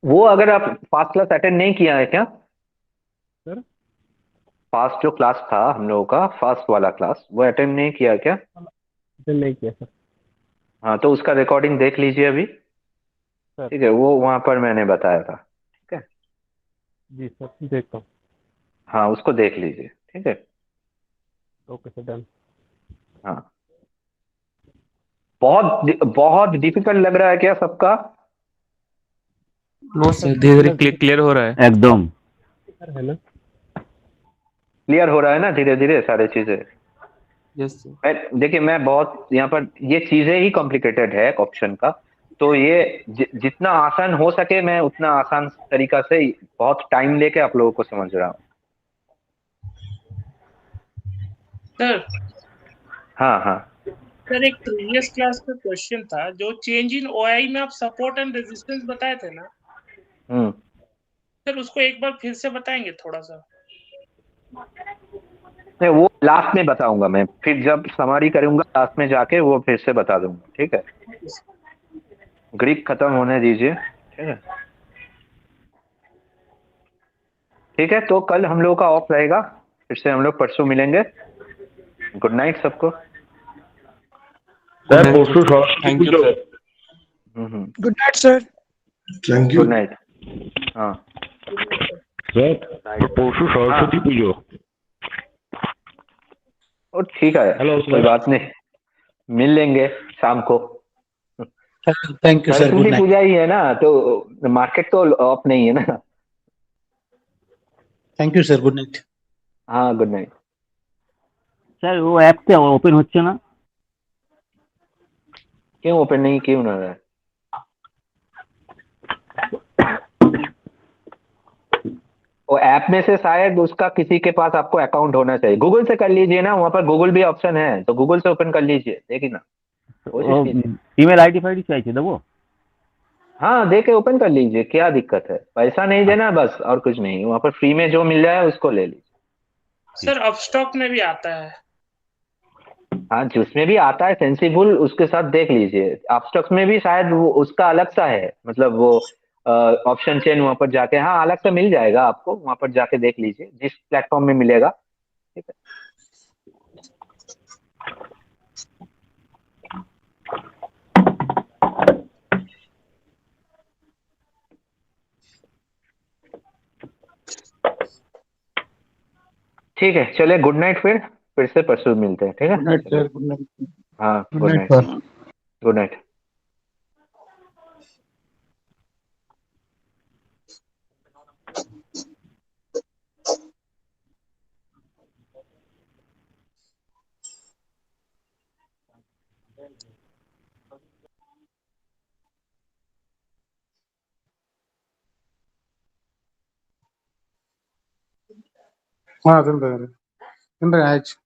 वो अगर आप फास्ट क्लास अटेंड नहीं किया है क्या? सर? फास्ट जो क्लास था हम लोगों का, फास्ट वाला क्लास, वो अटेंड नहीं किया क्या? नहीं किया सर। हाँ, तो उसका रिकॉर्डिंग देख लीजिए अभी, सर ठीक है, वो वहां पर मैंने बताया था, ठीक है। जी सर, देखता हूँ। हाँ, उसको देख लीजिए, ठीक है। Okay sir, done. हाँ, बहुत बहुत डिफिकल्ट लग रहा है क्या सबका? नो सर, धीरे धीरे क्लियर हो रहा है एकदम सर है ना? क्लियर हो रहा है ना धीरे धीरे सारी चीजें। Yes sir. देखिए, मैं बहुत यहाँ पर ये चीजें ही कॉम्प्लिकेटेड है ऑप्शन का, तो ये जितना आसान हो सके मैं उतना आसान तरीका से बहुत टाइम लेके आप लोगों को समझ रहा हूँ। सर हाँ हाँ। सर एक प्रीवियस क्लास का क्वेश्चन था, जो चेंज इन ओआई में आप सपोर्ट एंड रेजिस्टेंस बताए थे ना सर, उसको एक बार फिर से बताएंगे थोड़ा सा? नहीं, वो लास्ट में बताऊंगा मैं, फिर जब समरी करूंगा लास्ट में जाके वो फिर से बता दूंगा, ठीक है। ग्रीक खत्म होने दीजिए, ठीक है। ठीक है, तो कल हम लोगों का ऑफ रहेगा, फिर से हम लोग परसों मिलेंगे। गुड नाइट सबको। सर परसों सरस्वती पूजा है। Good night sir. Thank you. Good night. हाँ सर परसों सरस्वती पूजा। ओ ठीक है, हेलो कोई सर। बात नहीं, मिल लेंगे शाम को। Thank you sir, good Saraswati night. Puja ही है ना, तो मार्केट तो ऑफ नहीं है ना। Thank you sir, good night. हाँ गुड नाइट। স্যার ও অ্যাপটা ওপেন হচ্ছে না। क्यों ओपन नहीं, क्यों ना रहा है? वो ऐप में से शायद उसका किसी के पास आपको अकाउंट होना चाहिए, गूगल से कर लीजिए ना, वहाँ पर गूगल भी ऑप्शन है, तो गूगल से ओपन कर लीजिए, देखिए ना, कोशिश कीजिए। ইমেল আইডি ফাইডি চাইছে দেবো। हाँ दे के ओपन कर लीजिए, क्या दिक्कत है, पैसा नहीं देना बस, और कुछ नहीं, वहाँ पर फ्री में जो मिल जाए उसको ले लीजिए। सर अपस्टॉक में भी आता है। हाँ जिसमें भी आता है सेंसिबल, उसके साथ देख लीजिए। अपस्टॉक्स में भी शायद वो उसका अलग सा है, मतलब वो ऑप्शन चेन, वहाँ पर जाके हाँ अलग से मिल जाएगा आपको, वहाँ पर जाके देख लीजिए जिस प्लेटफॉर्म में मिलेगा, ठीक है। ठीक है चले, गुड नाइट, फिर से परसों मिलते हैं, ठीक है। Good night sir, good night. हाँ good good night night. Sir. Good night. हाँ सुन रहे हैं आज।